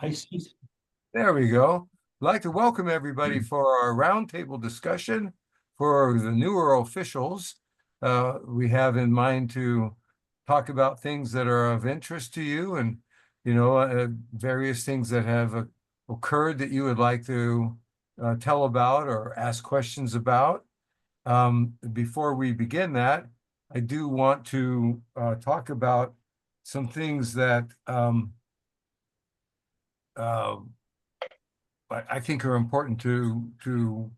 I see. There we go. I'd like to welcome everybody for our roundtable discussion for the newer officials. We have in mind to talk about things that are of interest to you and, various things that have occurred that you would like to tell about or ask questions about. Before we begin that, I do want to talk about some things that uh, I think are important to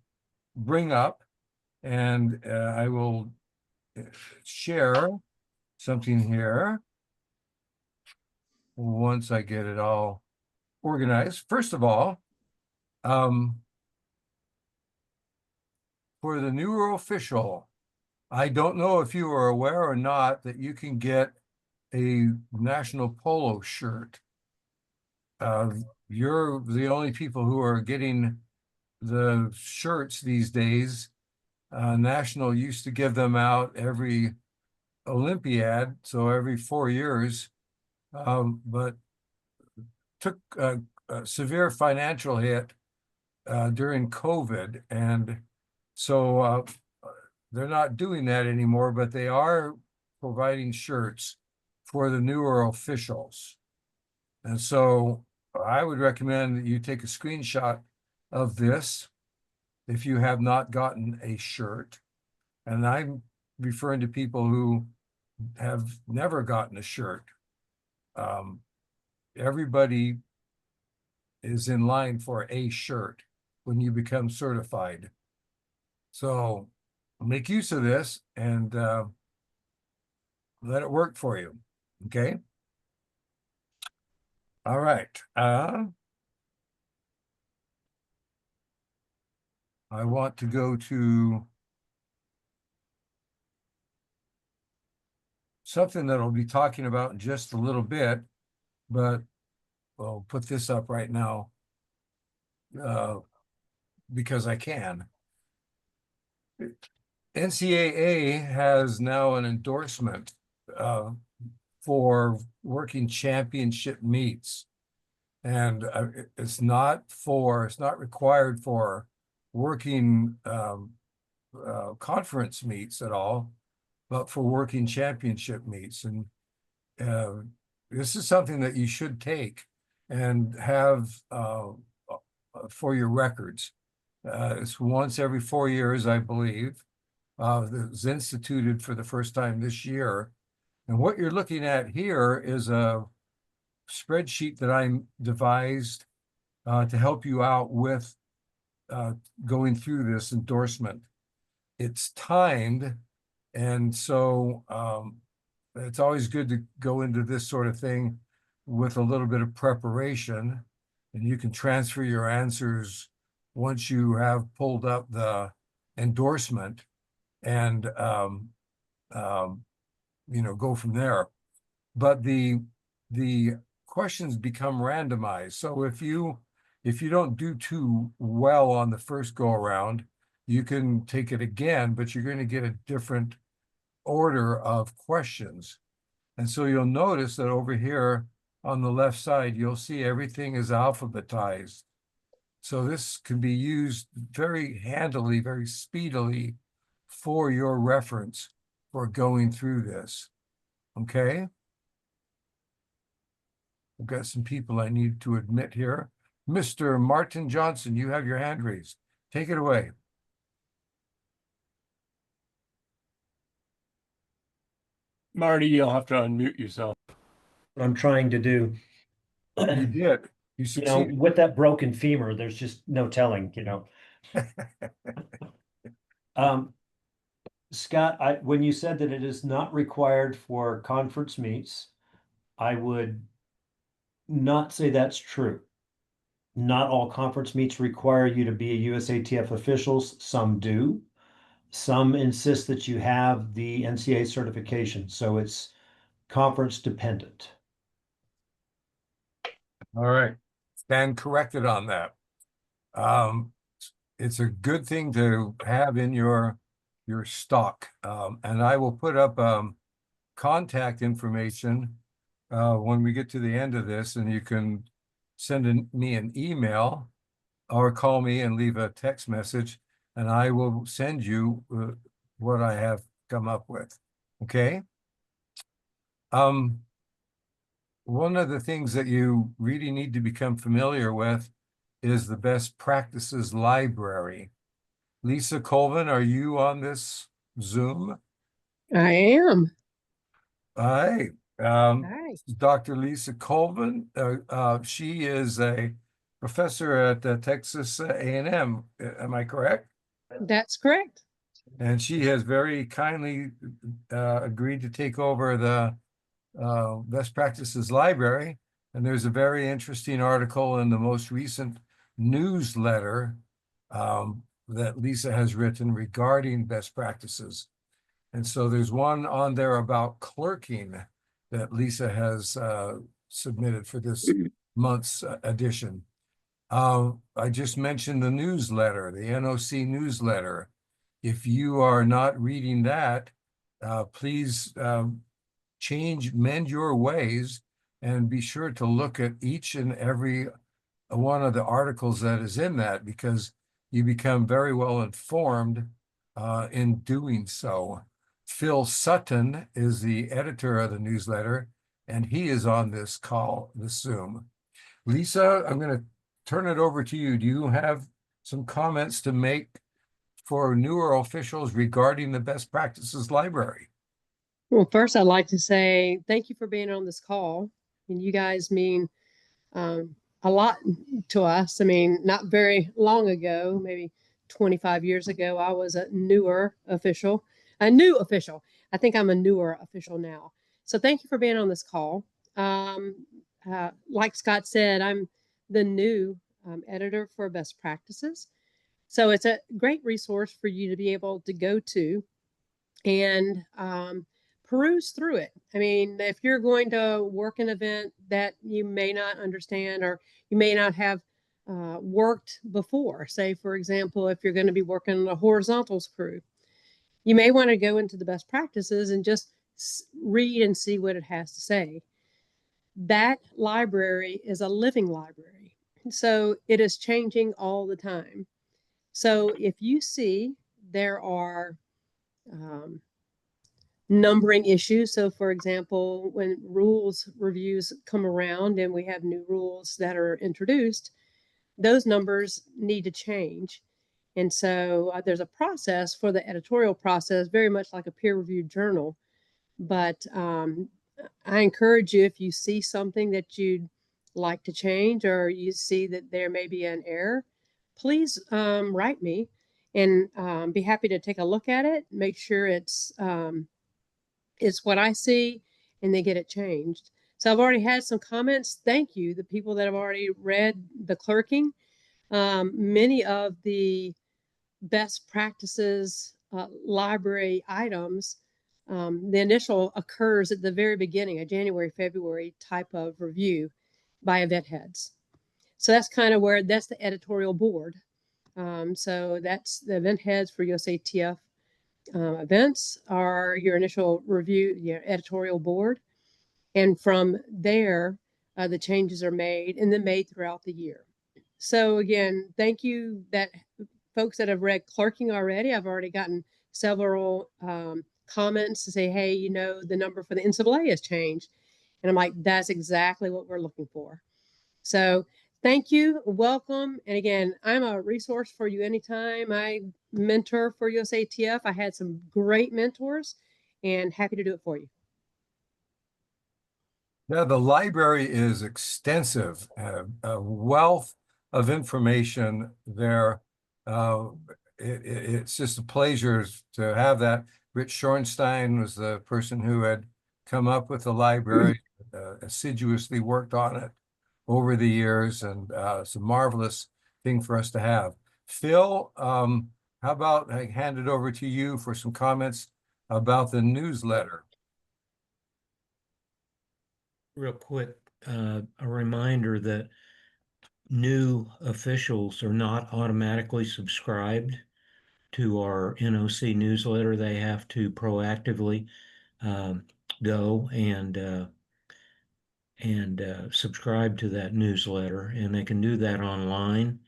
bring up, and I will share something here once I get it all organized. First of all, um, for the newer official, I don't know if you are aware or not that you can get a national polo shirt. Uh, you're the only people who are getting the shirts these days. National used to give them out every Olympiad, so every 4 years, but took a severe financial hit during COVID. And so they're not doing that anymore, but they are providing shirts for the newer officials. And so I would recommend that you take a screenshot of this if you have not gotten a shirt. And I'm referring to people who have never gotten a shirt. Um, Everybody is in line for a shirt when you become certified. So make use of this and let it work for you. Okay. All right. I want to go to something that I'll be talking about in just a little bit, but I'll put this up right now uh, because I can. NCAA has now an endorsement uh, for working championship meets. And it's not required for working conference meets at all, but for working championship meets. And uh, this is something that you should take and have for your records. It's once every 4 years, I believe. It's instituted for the first time this year. And what you're looking at here is a spreadsheet that I devised to help you out with going through this endorsement. It's timed, and so it's always good to go into this sort of thing with a little bit of preparation, and you can transfer your answers once you have pulled up the endorsement and um, go from there. But the questions become randomized. So if you don't do too well on the first go around, you can take it again, but you're going to get a different order of questions. And so you'll notice that over here on the left side, you'll see everything is alphabetized. So this can be used very handily, very speedily for your reference for going through this. Okay? I've got some people I need to admit here. Mr. Martin Johnson, you have your hand raised. Take it away. Marty, you'll have to unmute yourself. I'm trying to do. You did. You succeeded. With that broken femur, there's just no telling, Um, Scott, when you said that it is not required for conference meets, I would not say that's true. Not all conference meets require you to be a USATF officials. Some do. Some insist that you have the NCAA certification, so it's conference dependent. All right. Stand corrected on that. It's a good thing to have in your stock. And I will put up contact information when we get to the end of this, and you can me an email or call me and leave a text message, and I will send you what I have come up with. Okay? One of the things that you really need to become familiar with is the best practices library. Lisa Colvin, are you on this Zoom? I am. Hi, Hi. Dr. Lisa Colvin. She is a professor at Texas A&M. Am I correct? That's correct. And she has very kindly agreed to take over the Best Practices Library. And there's a very interesting article in the most recent newsletter that Lisa has written regarding best practices. And so there's one on there about clerking that Lisa has submitted for this month's edition. I just mentioned the newsletter, the NOC newsletter. If you are not reading that, please mend your ways and be sure to look at each and every one of the articles that is in that, because you become very well informed in doing so. Phil Sutton is the editor of the newsletter, and he is on this call, this Zoom. Lisa, I'm going to turn it over to you. Do you have some comments to make for newer officials regarding the Best Practices Library? Well, first, I'd like to say thank you for being on this call. And you guys mean a lot to us. I mean, not very long ago, maybe 25 years ago, I was a new official. I think I'm a newer official now. So thank you for being on this call. Like Scott said, I'm the new editor for Best Practices. So it's a great resource for you to be able to go to and peruse through it. I mean, if you're going to work an event that you may not understand or you may not have worked before, say, for example, if you're going to be working on a horizontals crew, you may want to go into the best practices and just read and see what it has to say. That library is a living library. So it is changing all the time. So if you see there are numbering issues. So for example, when rules reviews come around and we have new rules that are introduced, those numbers need to change. And so there's a process for the editorial process, very much like a peer-reviewed journal. But I encourage you, if you see something that you'd like to change or you see that there may be an error, please write me and be happy to take a look at it, make sure it's what I see, and they get it changed. So I've already had some comments. Thank you, the people that have already read the clerking. Many of the best practices library items, the initial occurs at the very beginning, a January, February type of review by event heads. So that's kind of where, that's the editorial board. So that's the event heads for USATF events are your initial review, your editorial board. And from there, the changes are made and then made throughout the year. So again, thank you that folks that have read clerking already. I've already gotten several comments to say, hey, you know, the number for the NCAA has changed. And I'm like, that's exactly what we're looking for. So thank you, welcome. And again, I'm a resource for you anytime. I mentor for USATF. I had some great mentors and happy to do it for you. Yeah, the library is extensive, a wealth of information there. It's just a pleasure to have that. Rich Shorenstein was the person who had come up with the library, assiduously worked on it over the years, and it's a marvelous thing for us to have. Phil, how about I hand it over to you for some comments about the newsletter? Real quick, a reminder that new officials are not automatically subscribed to our NOC newsletter. They have to proactively go and and subscribe to that newsletter. And they can do that online,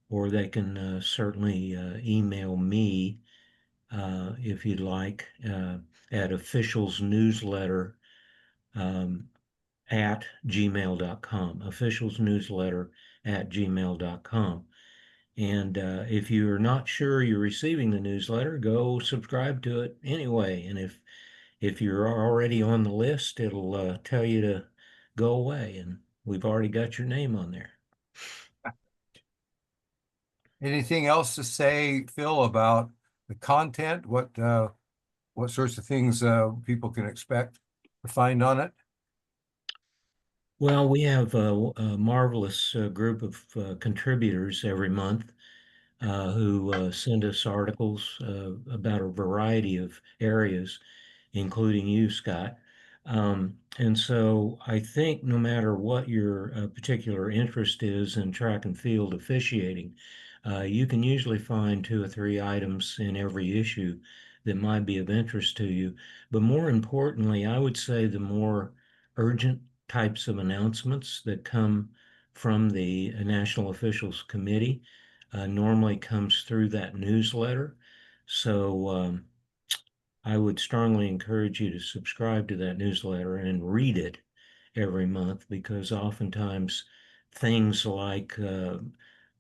or they can certainly email me if you'd like at officialsnewsletter at gmail.com, officialsnewsletter@gmail.com. And if you're not sure you're receiving the newsletter, go subscribe to it anyway. And if you're already on the list, it'll tell you to go away, and we've already got your name on there. Anything else to say, Phil, about the content? What sorts of things people can expect to find on it? Well, we have a marvelous group of contributors every month who send us articles about a variety of areas, including you, Scott. And so I think no matter what your particular interest is in track and field officiating, you can usually find 2 or 3 items in every issue that might be of interest to you. But more importantly, I would say the more urgent types of announcements that come from the National Officials Committee normally comes through that newsletter. So I would strongly encourage you to subscribe to that newsletter and read it every month, because oftentimes things like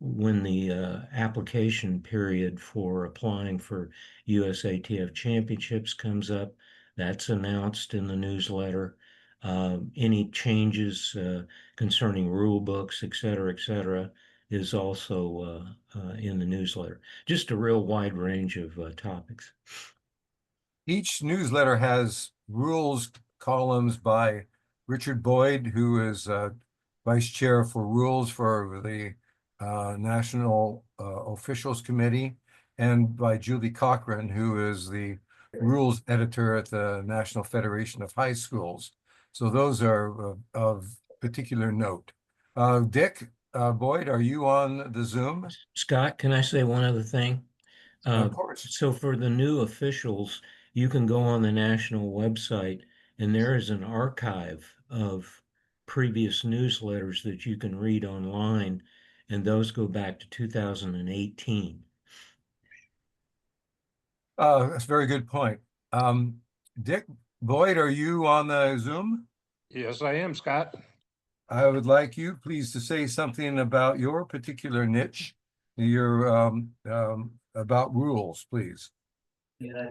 when the application period for applying for USATF championships comes up, that's announced in the newsletter. Any changes concerning rule books, et cetera, is also in the newsletter. Just a real wide range of topics. Each newsletter has rules columns by Richard Boyd, who is Vice Chair for Rules for the National Officials Committee, and by Julie Cochran, who is the Rules Editor at the National Federation of High Schools. So those are of particular note. Dick Boyd, are you on the Zoom? Scott, can I say one other thing? Of course. So for the new officials, you can go on the national website, and there is an archive of previous newsletters that you can read online, and those go back to 2018. That's a very good point. Dick Boyd, are you on the Zoom? Yes, I am, Scott. I would like you please to say something about your particular niche, your about rules, please.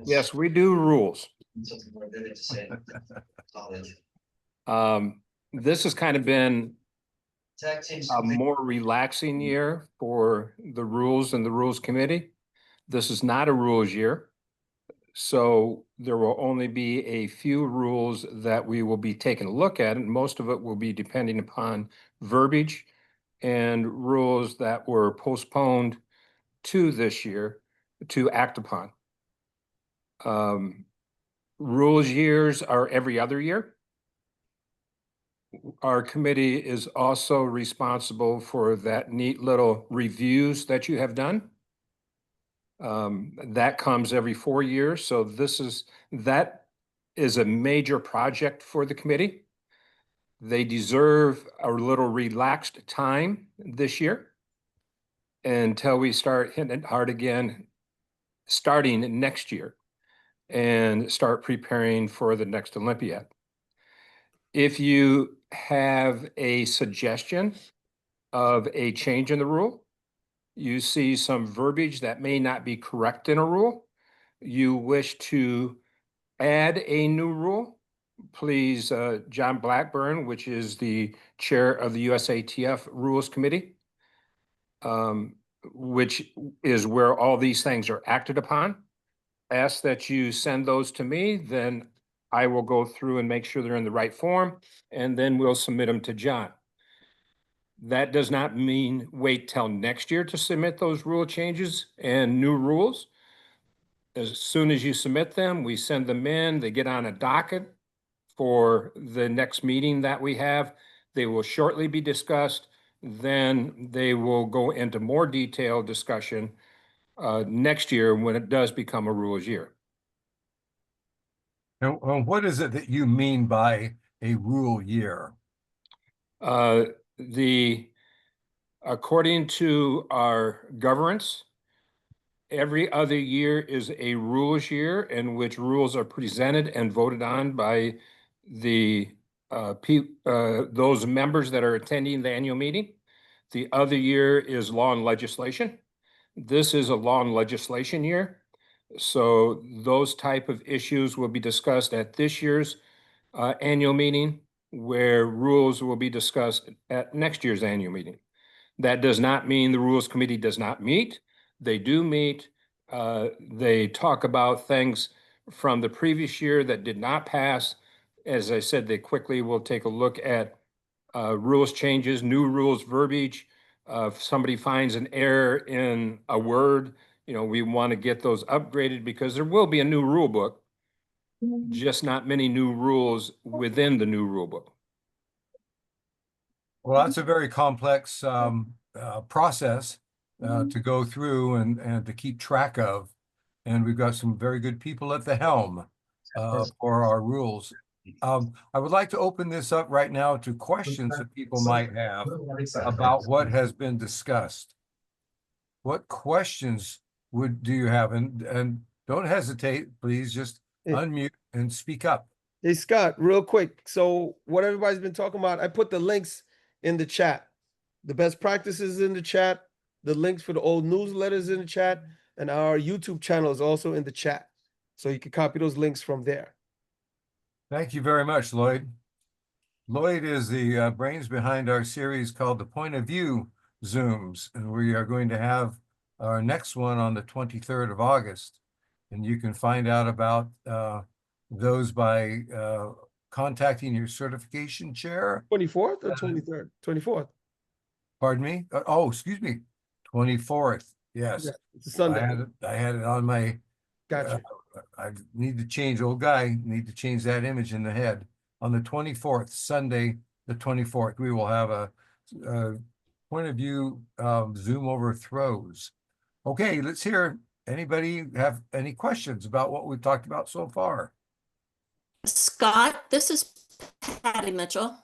Yes, we do rules. This has kind of been a more relaxing year for the rules and the rules committee. This is not a rules year. So there will only be a few rules that we will be taking a look at, and most of it will be depending upon verbiage and rules that were postponed to this year to act upon. Rules years are every other year. Our committee is also responsible for that neat little reviews that you have done. That comes every 4 years. So that is a major project for the committee. They deserve a little relaxed time this year until we start hitting it hard again, starting next year, and start preparing for the next Olympiad. If you have a suggestion of a change in the rule, you see some verbiage that may not be correct in a rule, you wish to add a new rule, please, John Blackburn, which is the chair of the USATF Rules Committee, which is where all these things are acted upon, ask that you send those to me, then I will go through and make sure they're in the right form, and then we'll submit them to John. That does not mean wait till next year to submit those rule changes and new rules. As soon as you submit them, we send them in, they get on a docket for the next meeting that we have. They will shortly be discussed. Then they will go into more detailed discussion next year when it does become a rules year. And what is it that you mean by a rule year? According to our governance, every other year is a rules year in which rules are presented and voted on by those members that are attending the annual meeting. The other year is law and legislation. This is a law and legislation year. So those type of issues will be discussed at this year's annual meeting, where rules will be discussed at next year's annual meeting. That does not mean the Rules Committee does not meet. They do meet. They talk about things from the previous year that did not pass. As I said, they quickly will take a look at rules changes, new rules verbiage. If somebody finds an error in a word, we want to get those upgraded because there will be a new rule book, just not many new rules within the new rule book. Well, that's a very complex process to go through and to keep track of. And we've got some very good people at the helm for our rules. I would like to open this up right now to questions that people might have about what has been discussed. What questions do you have? And don't hesitate, please just unmute and speak up. Hey, Scott, real quick. So what everybody's been talking about, I put the links in the chat. The best practices in the chat, the links for the old newsletters in the chat, and our YouTube channel is also in the chat. So you can copy those links from there. Thank you very much, Lloyd. Lloyd is the brains behind our series called The Point of View Zooms, and we are going to have our next one on the 23rd of August. And you can find out about those by contacting your certification chair. 24th or 23rd? 24th. Pardon me? Oh, excuse me. 24th. Yes. Yeah, it's a Sunday. I had it on my, Gotcha. I need to change, old guy, need to change that image in the head. On the 24th, Sunday, the 24th, we will have a point of view Zoom over throws. Okay, let's hear, anybody have any questions about what we've talked about so far? Scott, this is Patty Mitchell.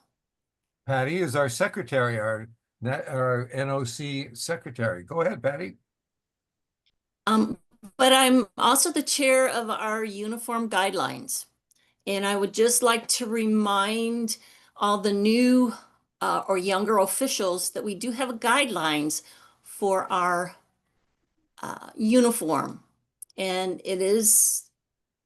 Patty is our secretary, our NOC secretary. Go ahead, Patty. But I'm also the chair of our uniform guidelines. And I would just like to remind all the new or younger officials that we do have guidelines for our uniform. And it is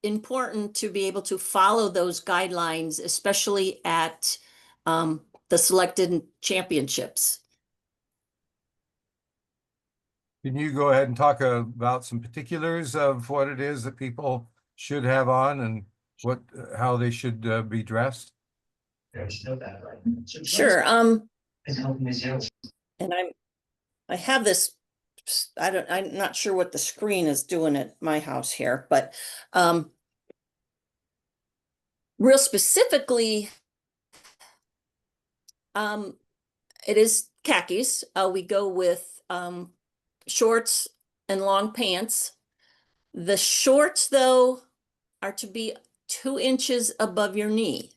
important to be able to follow those guidelines, especially at the selected championships. Can you go ahead and talk about some particulars of what it is that people should have on and how they should be dressed? Sure. And I have this, I'm not sure what the screen is doing at my house here, but real specifically, it is khakis. We go with shorts and long pants. The shorts, though, are to be 2 inches above your knee.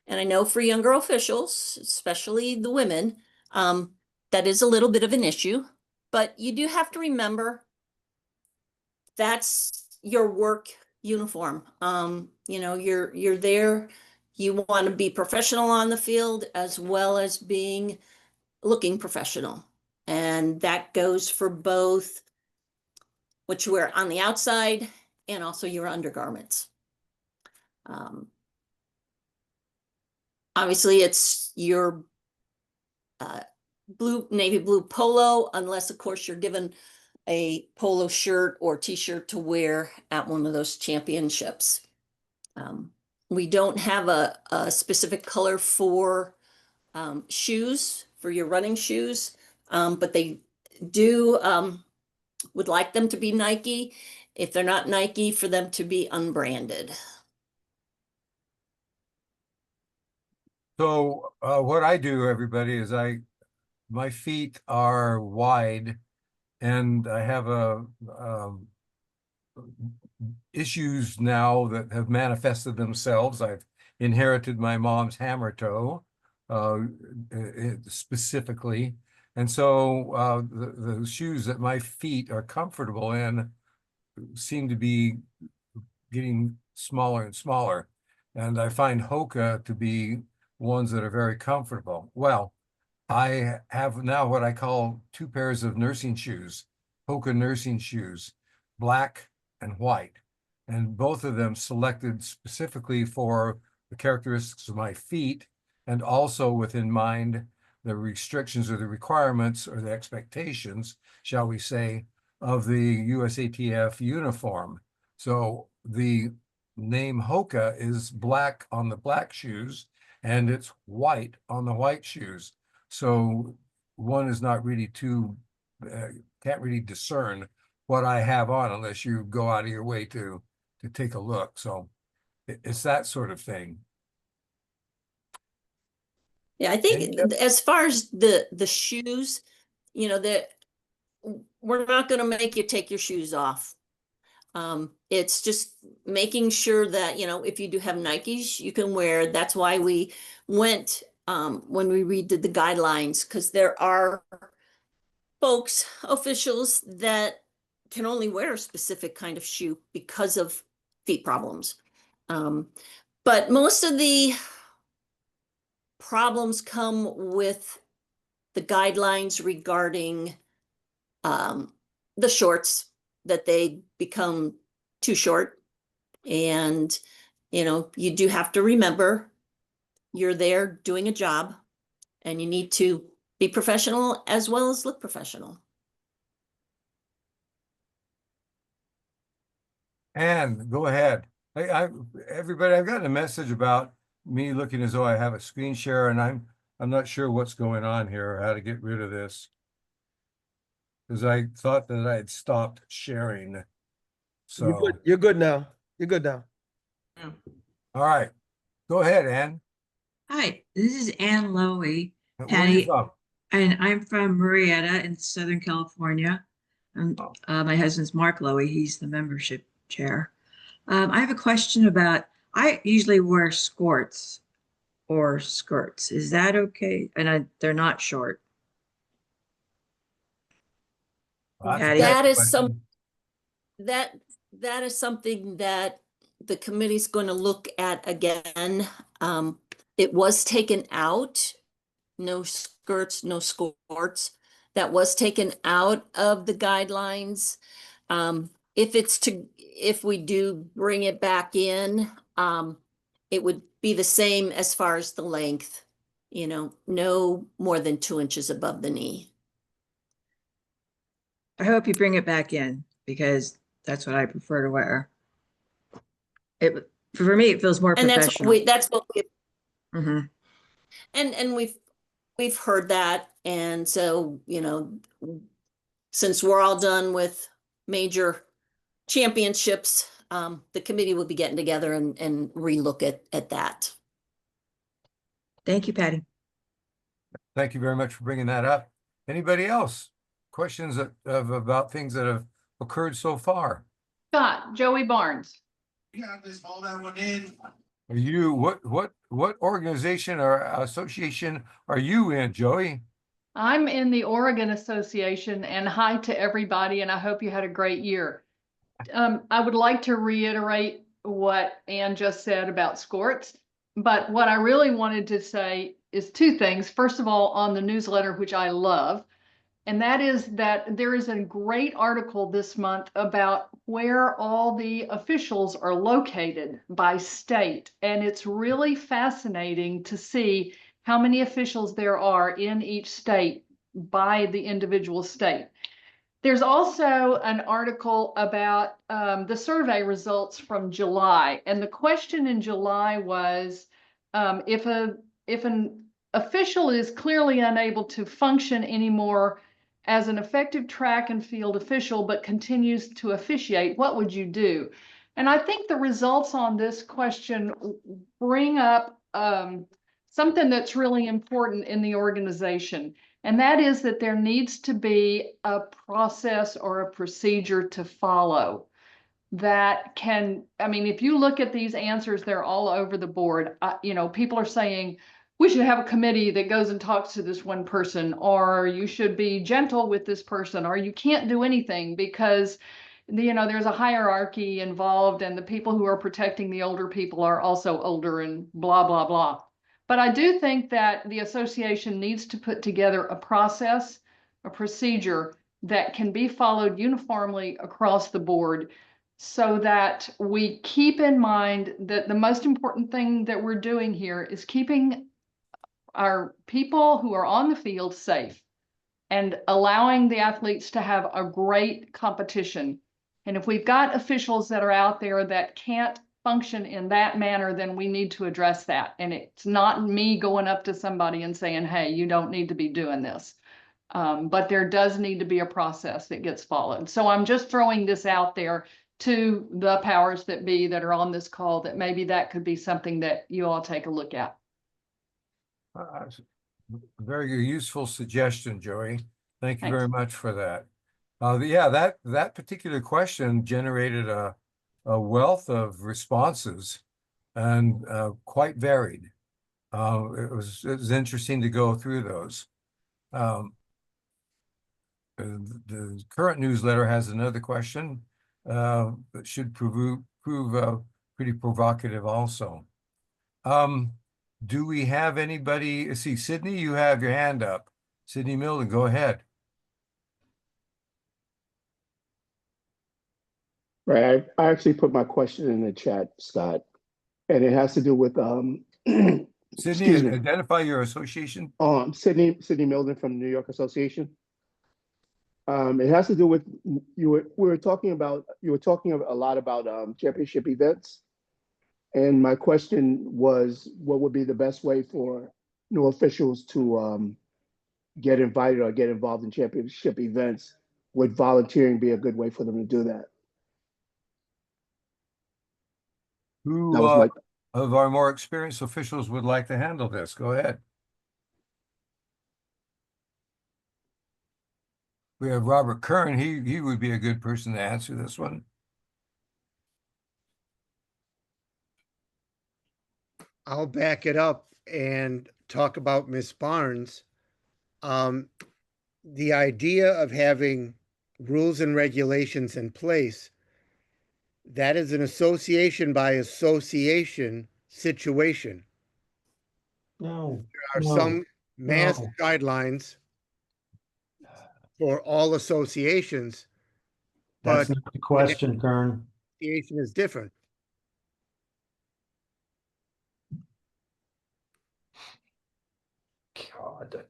And I know for younger officials, especially the women, that is a little bit of an issue. But you do have to remember that's your work uniform. You're there. You want to be professional on the field as well as looking professional. And that goes for both what you wear on the outside and also your undergarments. Obviously, it's your navy blue polo, unless, of course, you're given a polo shirt or t-shirt to wear at one of those championships. We don't have a specific color for shoes, for your running shoes, but they do would like them to be Nike. If they're not Nike, for them to be unbranded. So what I do, everybody, is my feet are wide, and I have issues now that have manifested themselves. I've inherited my mom's hammer toe, specifically. And so the shoes that my feet are comfortable in seem to be getting smaller and smaller. And I find Hoka to be ones that are very comfortable. Well, I have now what I call 2 pairs of nursing shoes, Hoka nursing shoes, black and white. And both of them selected specifically for the characteristics of my feet, and also with in mind the restrictions or the requirements or the expectations, shall we say, of the USATF uniform. So the name Hoka is black on the black shoes and it's white on the white shoes. So one is not really can't really discern what I have on unless you go out of your way to take a look. So it's that sort of thing. Yeah, I think as far as the shoes, you know, that we're not going to make you take your shoes off. It's just making sure that, you know, if you do have Nikes, you can wear. That's why we went when we redid the guidelines, because there are folks, officials that can only wear a specific kind of shoe because of feet problems. But most of the problems come with the guidelines regarding the shorts, that they become too short. And, you know, you do have to remember you're there doing a job and you need to be professional as well as look professional. And go ahead. Everybody, I've gotten a message about me looking as though I have a screen share, and I'm not sure what's going on here or how to get rid of this. Because I thought that I had stopped sharing. So You're good now. You're good now. all right. Go ahead, Ann. Hi, this is Ann Lowy, Where are you Patty, from? and I'm from Murrieta in Southern California. My husband's Mark Lowy, he's the membership chair. I have a question about, I usually wear skirts or skirts. Is that okay? And they're not short. Well, that's a Patty? good That is question. that is something that the committee's going to look at again. It was taken out, no skirts, no skirts. That was taken out of the guidelines. If we do bring it back in, it would be the same as far as the length, you know, no more than 2 inches above the knee. I hope you bring it back in because that's what I prefer to wear. For me, it feels more And professional. that's what we, Mhm. and we've heard that. And so, you know, since we're all done with major championships, the committee will be getting together and relook at that. Thank you, Patty. Thank you very much for bringing that up. Anybody else? Questions about things that have occurred so far? Scott, Joey Barnes. Yeah, just hold that one in. Are you, what organization or association are you in, Joey? I'm in the Oregon Association, and hi to everybody, and I hope you had a great year. I would like to reiterate what Ann just said about skirts, but what I really wanted to say is 2 things. First of all, on the newsletter, which I love, and that is that there is a great article this month about where all the officials are located by state. And it's really fascinating to see how many officials there are in each state by the individual state. There's also an article about the survey results from July. And the question in July was, if an official is clearly unable to function anymore as an effective track and field official, but continues to officiate, what would you do? And I think the results on this question bring up something that's really important in the organization. And that is that there needs to be a process or a procedure to follow that can, I mean, if you look at these answers, they're all over the board. You know, people are saying, we should have a committee that goes and talks to this one person, or you should be gentle with this person, or you can't do anything because there's a hierarchy involved and the people who are protecting the older people are also older and blah, blah, blah. But I do think that the association needs to put together a process, a procedure that can be followed uniformly across the board so that we keep in mind that the most important thing that we're doing here is keeping our people who are on the field safe and allowing the athletes to have a great competition. And if we've got officials that are out there that can't function in that manner, then we need to address that. And it's not me going up to somebody and saying, hey, you don't need to be doing this. But there does need to be a process that gets followed. So I'm just throwing this out there to the powers that be that are on this call, that maybe that could be something that you all take a look at. Very useful suggestion, Joey. Thank you Thanks. very much for that. Yeah, that particular question generated a wealth of responses and quite varied. It was interesting to go through those. The current newsletter has another question that should prove pretty provocative also. Do we have anybody? See, Sydney, you have your hand up. Sydney Milden, go ahead. Right, I actually put my question in the chat, Scott, and it has to do with Sydney, excuse me. identify your association. Sydney Milden from the New York Association. It has to do with you were talking a lot about championship events, and my question was, what would be the best way for new officials to get invited or get involved in championship events? Would volunteering be a good way for them to do that? Who That was of our more experienced officials would like to handle this? Go ahead. We have Robert Kern. He would be a good person to answer this one. I'll back it up and talk about Miss Barnes. The idea of having rules and regulations in place, that is an association by association situation. No, There are some mass guidelines for all associations, that's but not the question, Kern. association is different. God.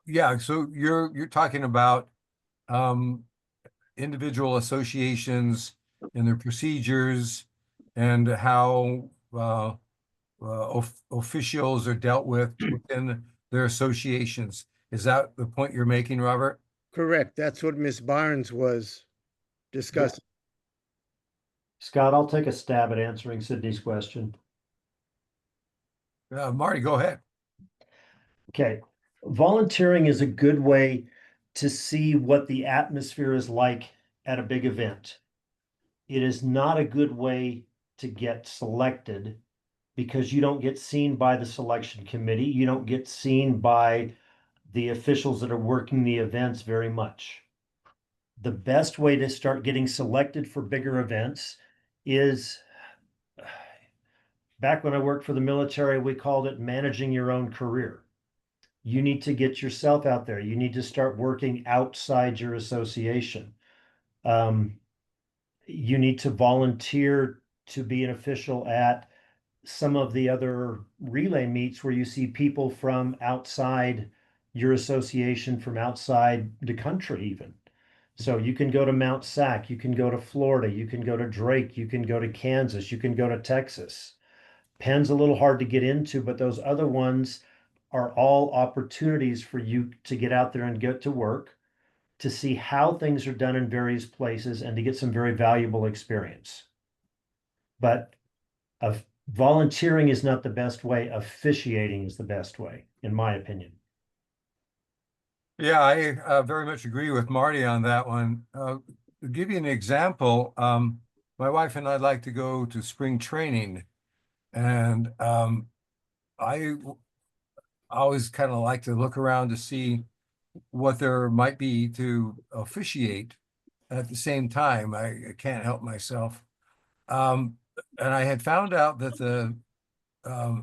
Yeah, so you're talking about individual associations and their procedures and how officials are dealt with within their associations. Is that the point you're making, Robert? Correct. That's what Miss Barnes was discussing. Scott, I'll take a stab at answering Sydney's question. Marty, go ahead. Okay, volunteering is a good way to see what the atmosphere is like at a big event. It is not a good way to get selected because you don't get seen by the selection committee. You don't get seen by the officials that are working the events very much. The best way to start getting selected for bigger events is, back when I worked for the military, we called it managing your own career. You need to get yourself out there. You need to start working outside your association. You need to volunteer to be an official at some of the other relay meets where you see people from outside your association, from outside the country even. So you can go to Mount Sac, you can go to Florida, you can go to Drake, you can go to Kansas, you can go to Texas. Penn's a little hard to get into, but those other ones are all opportunities for you to get out there and get to work, to see how things are done in various places and to get some very valuable experience. But volunteering is not the best way. Officiating is the best way, in my opinion. Yeah, I very much agree with Marty on that one. To give you an example, my wife and I like to go to spring training, and I always kind of like to look around to see what there might be to officiate at the same time. I can't help myself. And I had found out that the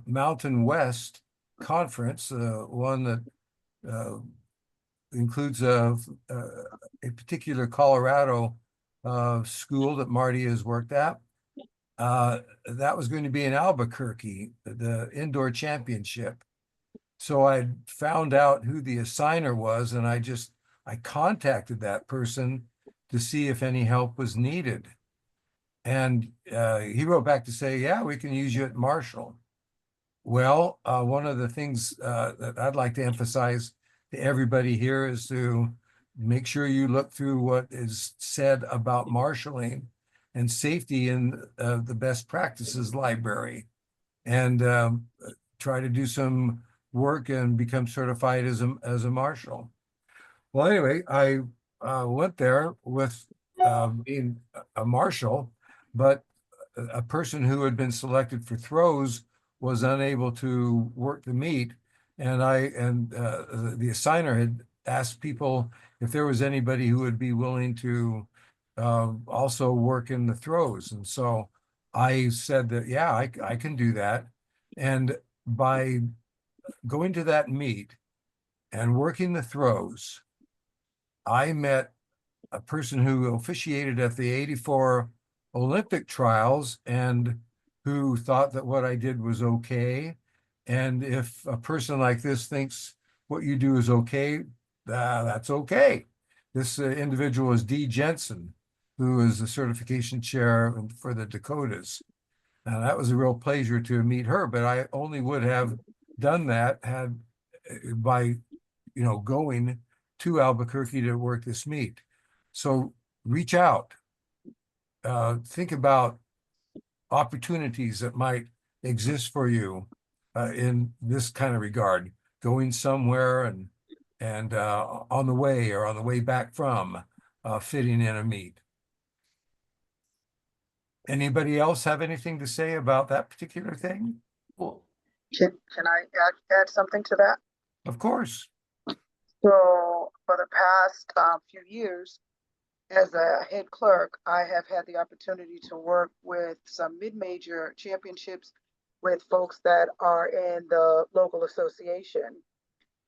Mountain West Conference, one that includes a particular Colorado school that Marty has worked at, that was going to be in Albuquerque, the indoor championship. So I found out who the assigner was, and I contacted that person to see if any help was needed. And he wrote back to say, yeah, we can use you at Marshall. Well, one of the things that I'd like to emphasize to everybody here is to make sure you look through what is said about marshalling and safety in the best practices library, and try to do some work and become certified as a marshal. Well, anyway, I went there with being a marshal, but a person who had been selected for throws was unable to work the meet, and the assigner had asked people if there was anybody who would be willing to also work in the throws. And so I said that, yeah, I can do that. And by going to that meet and working the throws, I met a person who officiated at the '84 Olympic trials and who thought that what I did was okay. And if a person like this thinks what you do is okay, that's okay. This individual is Dee Jensen, who is the certification chair for the Dakotas. Now, that was a real pleasure to meet her, but I only would have done that had by, going to Albuquerque to work this meet. So reach out, think about opportunities that might exist for you in this kind of regard, going somewhere and on the way or on the way back from fitting in a meet. Anybody else have anything to say about that particular thing? Well, Can I add something to that? Of course. So for the past few years, as a head clerk, I have had the opportunity to work with some mid-major championships with folks that are in the local association.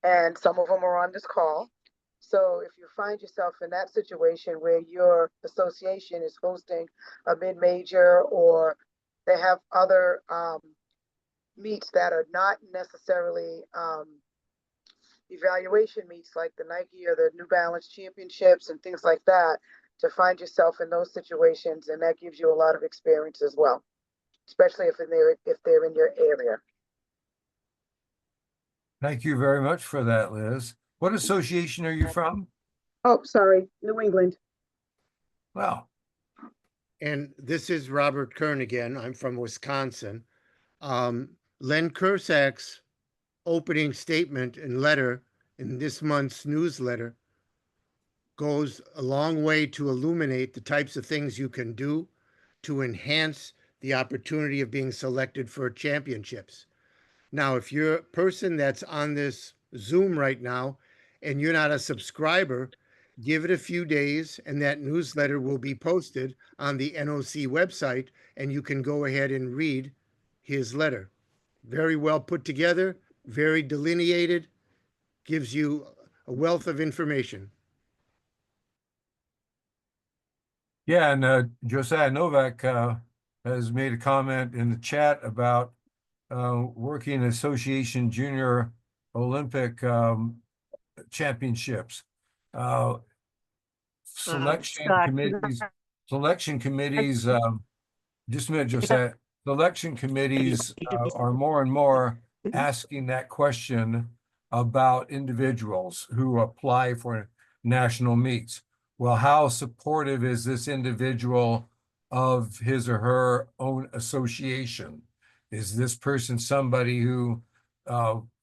And some of them are on this call. So if you find yourself in that situation where your association is hosting a mid-major or they have other meets that are not necessarily evaluation meets like the Nike or the New Balance championships and things like that, to find yourself in those situations, and that gives you a lot of experience as well, especially if they're in your area. Thank you very much for that, Liz. What association are you from? Oh, sorry, New England. Well, And this is Robert Kern again. I'm from Wisconsin. Len Kursak's opening statement and letter in this month's newsletter goes a long way to illuminate the types of things you can do to enhance the opportunity of being selected for championships. Now, if you're a person that's on this Zoom right now and you're not a subscriber, give it a few days and that newsletter will be posted on the NOC website and you can go ahead and read his letter. Very well put together, very delineated, gives you a wealth of information. yeah, and Josiah Novak has made a comment in the chat about working Association Junior Olympic championships. Selection committees, just a minute, Josiah. Selection committees are more and more asking that question about individuals who apply for national meets. Well, how supportive is this individual of his or her own association? Is this person somebody who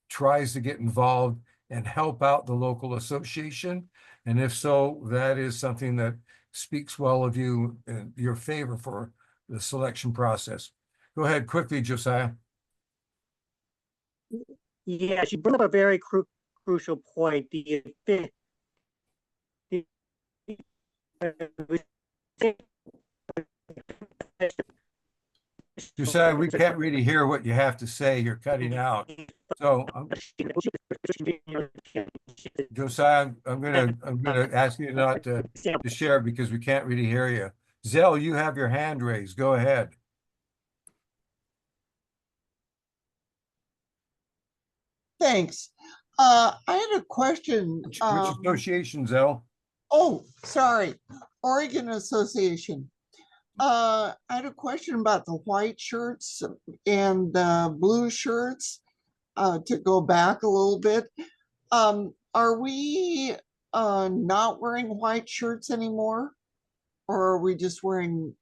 tries to get involved and help out the local association? And if so, that is something that speaks well of you in your favor for the selection process. Go ahead quickly, Josiah. Yes, you bring up a very crucial point. Josiah, we can't really hear what you have to say. You're cutting out. So, Josiah, I'm gonna ask you not to share because we can't really hear you. Zell, you have your hand raised. Go ahead. Thanks. I had a question. Which association, Zell? Oh, sorry, Oregon Association. I had a question about the white shirts and the blue shirts. To go back a little bit, are we not wearing white shirts anymore, or are we just wearing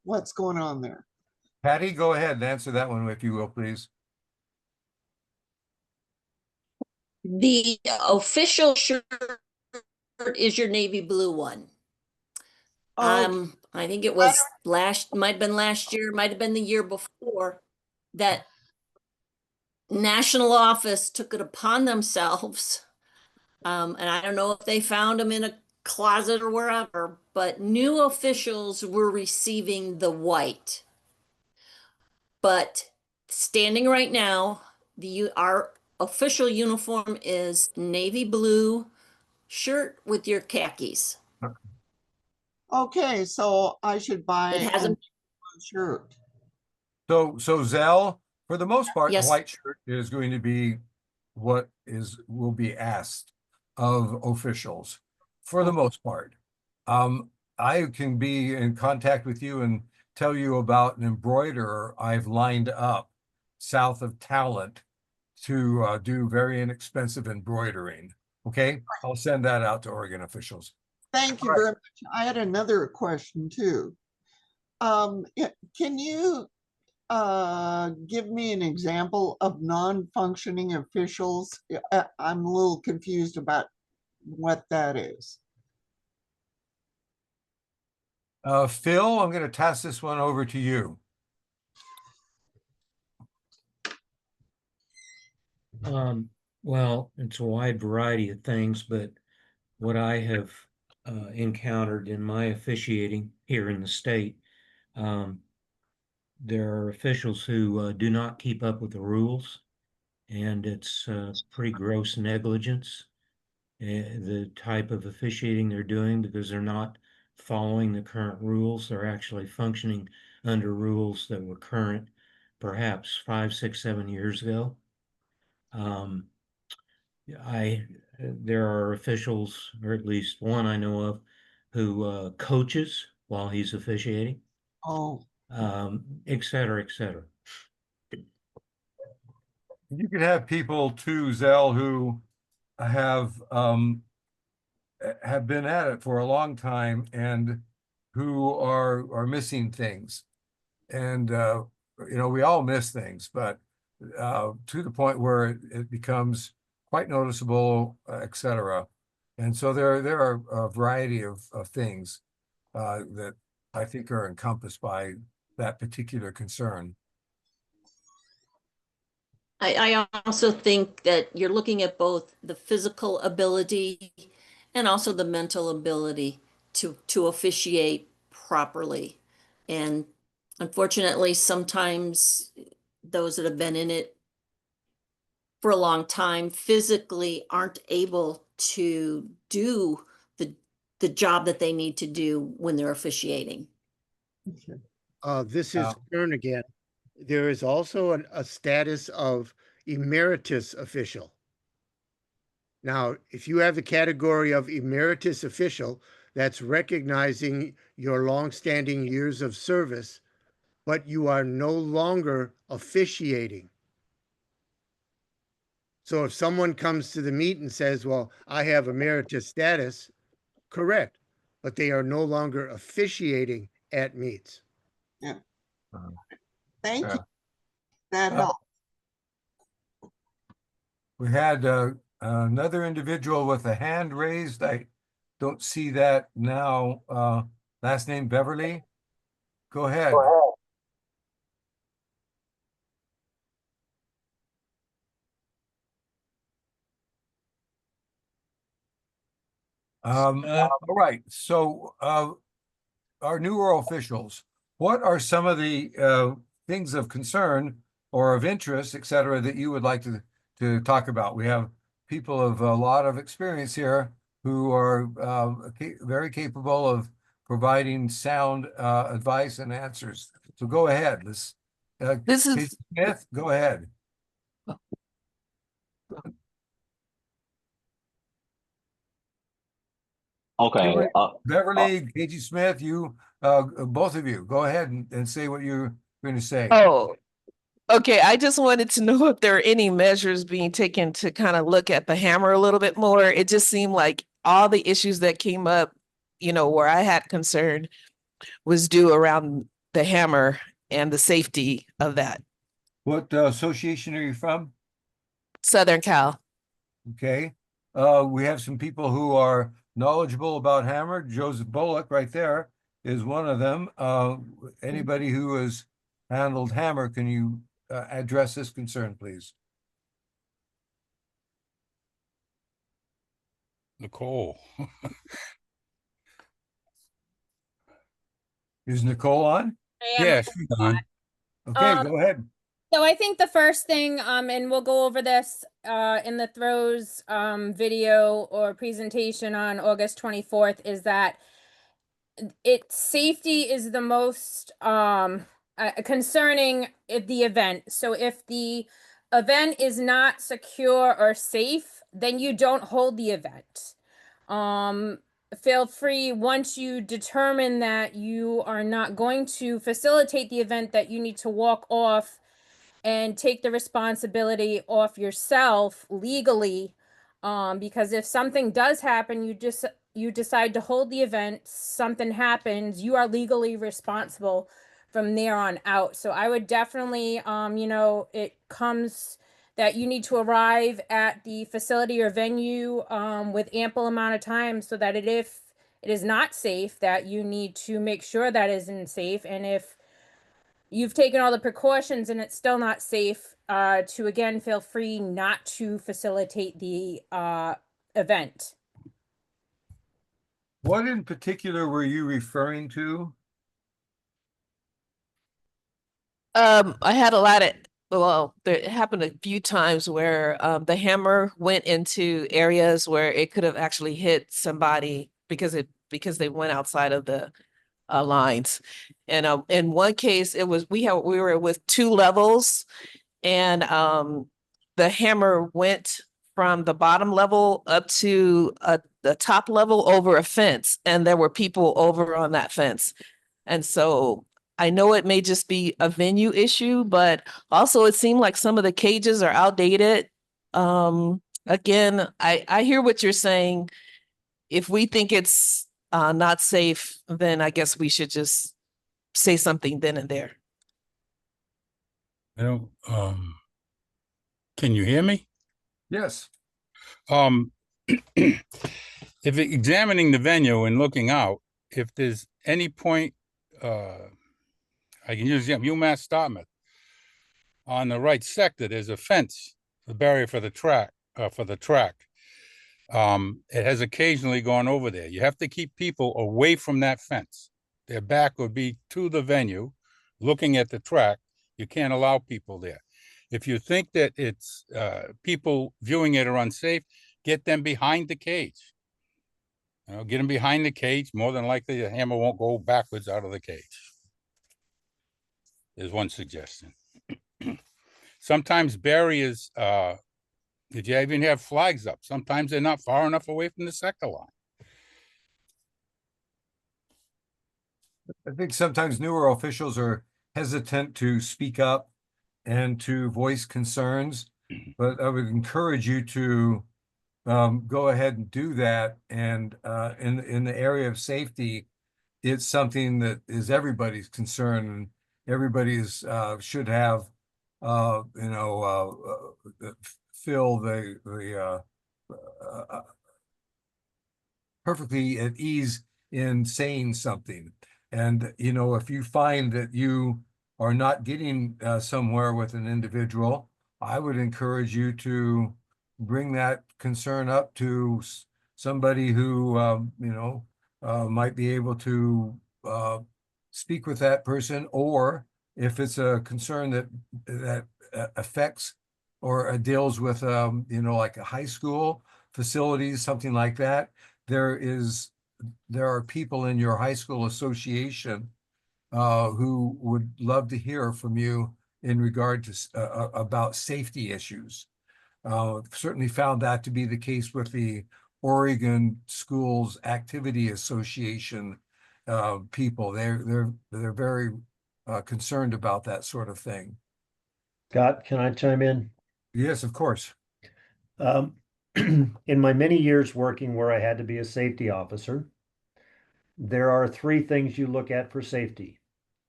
what's going on there? Patty, go ahead and answer that one if you will, please. The official shirt is your navy blue one. I think it was might have been last year, might have been the year before, that national office took it upon themselves. And I don't know if they found them in a closet or wherever, but new officials were receiving the white. But standing right now, our official uniform is navy blue shirt with your khakis. Okay, so I should buy It a hasn't. shirt. So Zell, for the most part, the Yes. white shirt is going to be what will be asked of officials for the most part. I can be in contact with you and tell you about an embroiderer I've lined up south of Talent to do very inexpensive embroidering. Okay, I'll send that out to Oregon officials. Thank you very much. I had another question too. Can you give me an example of non-functioning officials? I'm a little confused about what that is. Phil, I'm going to toss this one over to you. Well, it's a wide variety of things, but what I have encountered in my officiating here in the state, there are officials who do not keep up with the rules, and it's pretty gross negligence, the type of officiating they're doing, because they're not following the current rules. They're actually functioning under rules that were current perhaps 5, 6, 7 years ago. There are officials, or at least one I know of, who coaches while he's officiating, Oh, et cetera, et cetera. You can have people too, Zell, who have been at it for a long time and who are missing things. And we all miss things, but to the point where it becomes quite noticeable, et cetera. And so there are a variety of things that I think are encompassed by that particular concern. I also think that you're looking at both the physical ability and also the mental ability to officiate properly. And unfortunately, sometimes those that have been in it for a long time physically aren't able to do the job that they need to do when they're officiating. This is Kern again. There is also a status of emeritus official. Now, if you have the category of emeritus official, that's recognizing your longstanding years of service, but you are no longer officiating. So if someone comes to the meet and says, well, I have emeritus status, correct, but they are no longer officiating at meets. yeah. Thank you. That helps. We had another individual with a hand raised. I don't see that now. Last name Beverly. Go ahead. All right, so, our new rural officials, what are some of the, things of concern or of interest, et cetera, that you would like to talk about? We have people of a lot of experience here who are, very capable of providing sound, advice and answers. So go ahead, this This is Casey Smith, go ahead. Okay. Beverly, Casey Smith, you, both of you, go ahead and say what you're going to say. Oh, okay. I just wanted to know if there are any measures being taken to kind of look at the hammer a little bit more. It just seemed like all the issues that came up, where I had concern was due around the hammer and the safety of that. What association are you from? Southern Cal. Okay. We have some people who are knowledgeable about hammer. Joseph Bullock right there is one of them. Anybody who has handled hammer, can you address this concern, please? Nicole. Is Nicole on? I am. Yeah, she's on. Okay, go ahead. So I think the first thing, and we'll go over this in the throws video or presentation on August 24th, is that safety is the most concerning at the event. So if the event is not secure or safe, then you don't hold the event. Feel free, once you determine that you are not going to facilitate the event, that you need to walk off and take the responsibility off yourself legally. Because if something does happen, you decide to hold the event, something happens, you are legally responsible from there on out. So I would definitely, it comes that you need to arrive at the facility or venue with ample amount of time, so that if it is not safe, that you need to make sure that isn't safe. And if you've taken all the precautions and it's still not safe, to again, feel free not to facilitate the event. What in particular were you referring to? I had a lot of, it happened a few times where the hammer went into areas where it could have actually hit somebody because they went outside of the lines. And in one case, we were with 2 levels, and the hammer went from the bottom level up to the top level over a fence, and there were people over on that fence. And so I know it may just be a venue issue, but also it seemed like some of the cages are outdated. Again, I hear what you're saying. If we think it's not safe, then I guess we should just say something then and there. Can you hear me? Yes. If examining the venue and looking out, if there's any point, I can use UMass Dartmouth. On the right sector, there's a fence, the barrier for the track, It has occasionally gone over there. You have to keep people away from that fence. Their back would be to the venue, looking at the track. You can't allow people there. If you think that it's people viewing it are unsafe, get them behind the cage. Get them behind the cage. More than likely, the hammer won't go backwards out of the cage. Is one suggestion. Sometimes barriers, did you even have flags up? Sometimes they're not far enough away from the sector line. I think sometimes newer officials are hesitant to speak up and to voice concerns, but I would encourage you to go ahead and do that. And in the area of safety, it's something that is everybody's concern, and everybody's should have feel the perfectly at ease in saying something. And if you find that you are not getting somewhere with an individual, I would encourage you to bring that concern up to somebody who, might be able to speak with that person, or if it's a concern that affects or deals with, like a high school facilities, something like that, there are people in your high school association who would love to hear from you in regard to about safety issues. Certainly found that to be the case with the Oregon Schools Activity Association people. They're very concerned about that sort of thing. Scott, can I chime in? Yes, of course. In my many years working where I had to be a safety officer, there are three things you look at for safety.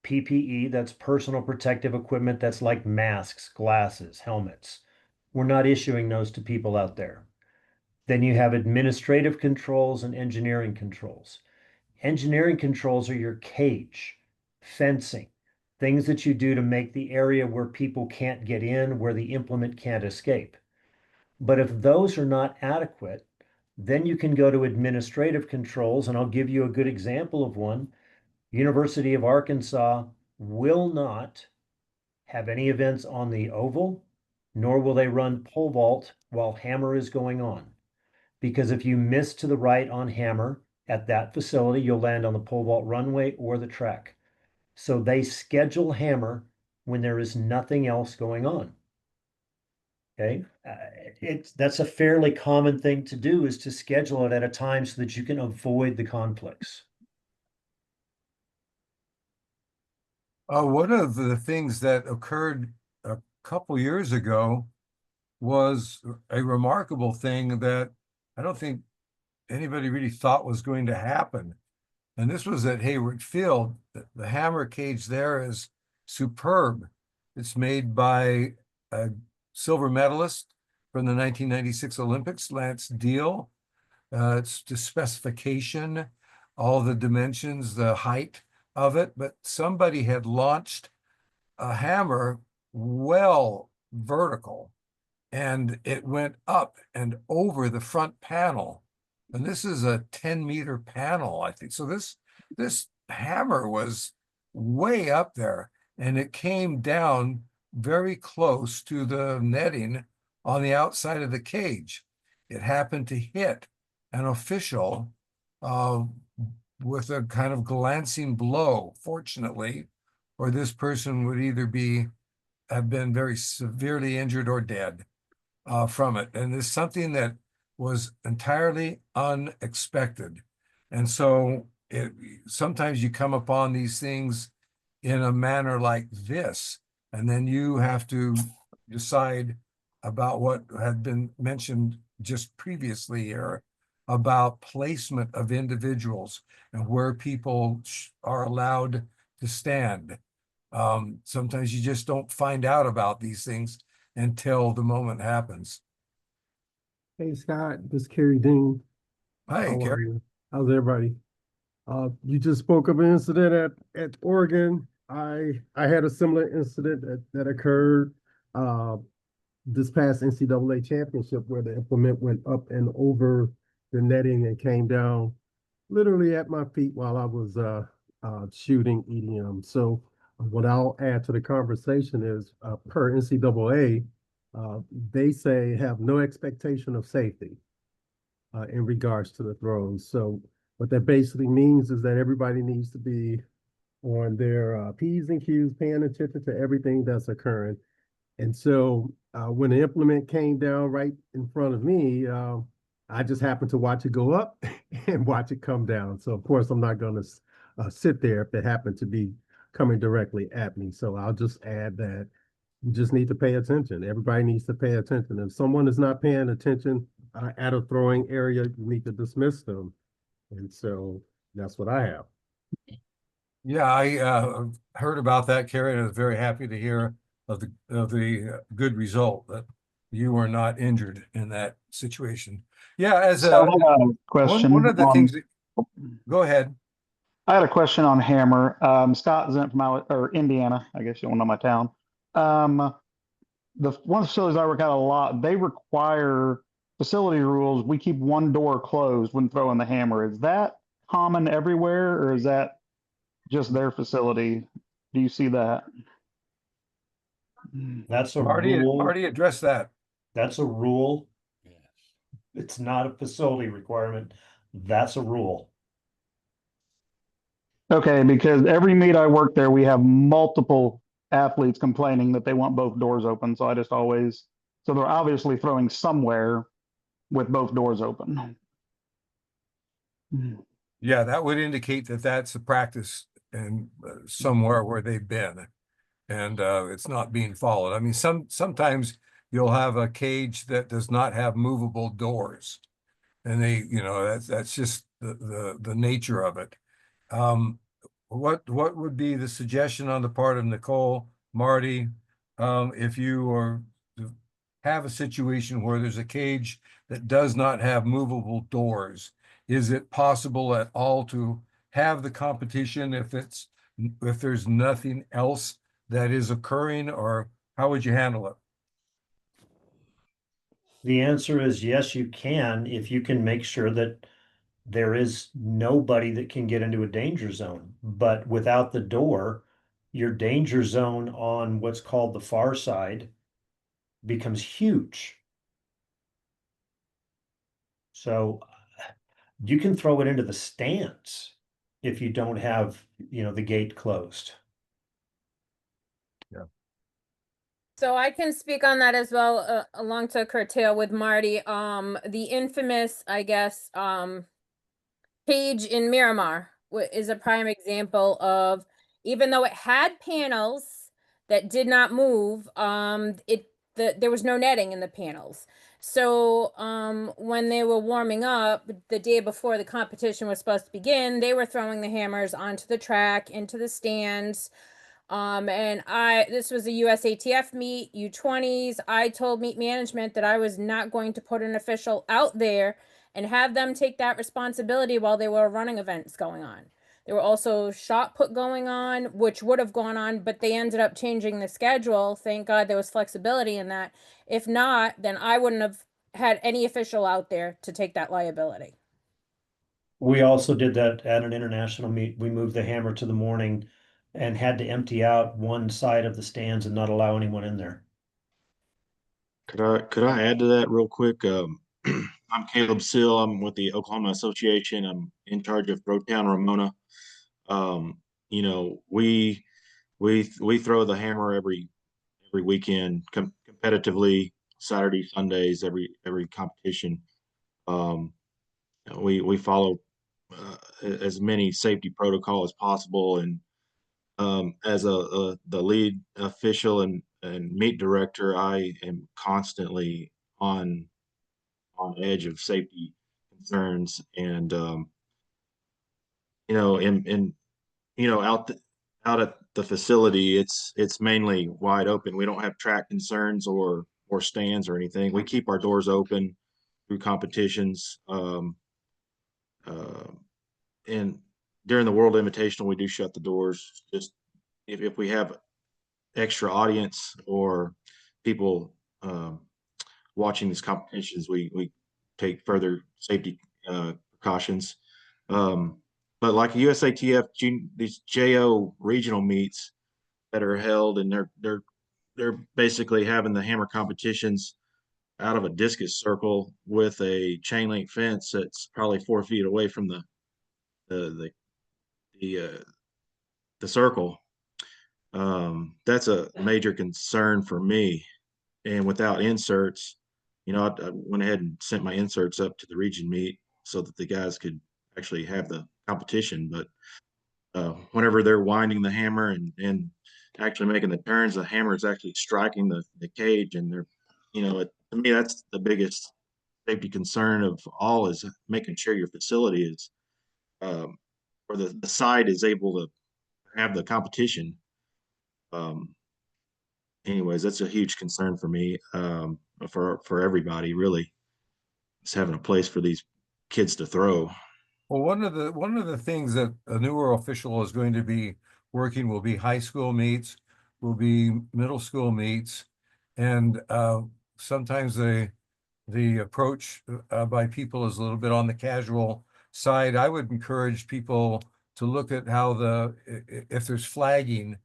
PPE, that's personal protective equipment, that's like masks, glasses, helmets. We're not issuing those to people out there. Then you have administrative controls and engineering controls. Engineering controls are your cage, fencing, things that you do to make the area where people can't get in, where the implement can't escape. But if those are not adequate, then you can go to administrative controls, and I'll give you a good example of one. University of Arkansas will not have any events on the oval, nor will they run pole vault while hammer is going on. Because if you miss to the right on hammer at that facility, you'll land on the pole vault runway or the track. So they schedule hammer when there is nothing else going on. Okay, that's a fairly common thing to do, is to schedule it at a time so that you can avoid the conflicts. One of the things that occurred a couple years ago was a remarkable thing that I don't think anybody really thought was going to happen. And this was at Hayward Field. The hammer cage there is superb. It's made by a silver medalist from the 1996 Olympics, Lance Deal. It's to specification, all the dimensions, the height of it, but somebody had launched a hammer well vertical, and it went up and over the front panel. And this is a 10-meter panel, I think. So this hammer was way up there, and it came down very close to the netting on the outside of the cage. It happened to hit an official with a kind of glancing blow, fortunately, or this person would either have been very severely injured or dead from it. And it's something that was entirely unexpected. And so sometimes you come upon these things in a manner like this, and then you have to decide about what had been mentioned just previously here about placement of individuals and where people are allowed to stand. Sometimes you just don't find out about these things until the moment happens. Hey Scott, this is Kerry Dean. Hi, How are Kerry. you? How's everybody? You just spoke of an incident at Oregon. I had a similar incident that occurred this past NCAA championship, where the implement went up and over the netting and came down literally at my feet while I was shooting EDM. So what I'll add to the conversation is per NCAA, they say have no expectation of safety in regards to the throws. So what that basically means is that everybody needs to be on their P's and Q's, paying attention to everything that's occurring. And so when the implement came down right in front of me, I just happened to watch it go up and watch it come down. So of course, I'm not going to sit there if it happened to be coming directly at me. So I'll just add that you just need to pay attention. Everybody needs to pay attention. If someone is not paying attention at a throwing area, you need to dismiss them. And so that's what I have. Yeah, I heard about that, Kerry, and I was very happy to hear of the good result that you were not injured in that situation. Yeah, as So I had a question one of the on- things that, go ahead. I had a question on Hammer. Scott Zent from Indiana, I guess you don't know my town. The one of the facilities I work at a lot, they require facility rules, we keep one door closed when throwing the hammer. Is that common everywhere, or is that just their facility? Do you see that? That's a Marty, rule. Marty addressed that. That's a rule. It's not a facility requirement. That's a rule. Okay, because every meet I work there, we have multiple athletes complaining that they want both doors open. So I just always, so they're obviously throwing somewhere with both doors open. Yeah, that would indicate that that's a practice and somewhere where they've been, and it's not being followed. I mean, sometimes you'll have a cage that does not have movable doors, and that's just the nature of it. What would be the suggestion on the part of Nicole, Marty, if you were to have a situation where there's a cage that does not have movable doors? Is it possible at all to have the competition if there's nothing else that is occurring, or how would you handle it? The answer is yes, you can, if you can make sure that there is nobody that can get into a danger zone. But without the door, your danger zone on what's called the far side becomes huge. So you can throw it into the stands if you don't have, the gate closed. Yeah. So I can speak on that as well, along to curtail with Marty. The infamous, I guess, cage in Miramar is a prime example of, even though it had panels that did not move, there was no netting in the panels. So when they were warming up the day before the competition was supposed to begin, they were throwing the hammers onto the track, into the stands. This was a USATF meet, U20s. I told meet management that I was not going to put an official out there and have them take that responsibility while there were running events going on. There were also shot put going on, which would have gone on, but they ended up changing the schedule. Thank God there was flexibility in that. If not, then I wouldn't have had any official out there to take that liability. We also did that at an international meet. We moved the hammer to the morning and had to empty out one side of the stands and not allow anyone in there. Could I add to that real quick? I'm Caleb Seal. I'm with the Oklahoma Association. I'm in charge of Throwtown Ramona. We throw the hammer every weekend competitively, Saturday, Sundays, every competition. We follow as many safety protocol as possible, and as the lead official and meet director, I am constantly on edge of safety concerns, and out at the facility, it's mainly wide open. We don't have track concerns or stands or anything. We keep our doors open through competitions, and during the World Invitational, we do shut the doors. Just if we have extra audience or people watching these competitions, we take further safety precautions. But like USATF, these JO regional meets that are held, and they're basically having the hammer competitions out of a discus circle with a chain link fence that's probably 4 feet away from the circle. That's a major concern for me. And without inserts, I went ahead and sent my inserts up to the region meet so that the guys could actually have the competition. But whenever they're winding the hammer and actually making the turns, the hammer is actually striking the cage, and to me, that's the biggest safety concern of all, is making sure your facility is or the side is able to have the competition. Anyways, that's a huge concern for me, for everybody, really, is having a place for these kids to throw. Well, one of the things that a newer official is going to be working will be high school meets, will be middle school meets, and sometimes the approach by people is a little bit on the casual side. I would encourage people to look at how if there's flagging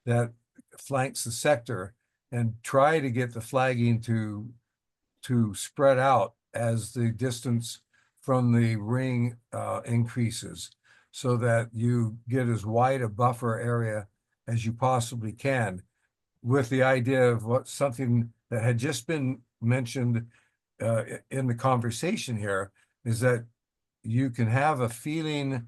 that flanks the sector, and try to get the flagging to spread out as the distance from the ring increases, so that you get as wide a buffer area as you possibly can, with the idea of something that had just been mentioned in the conversation here, is that you can have a feeling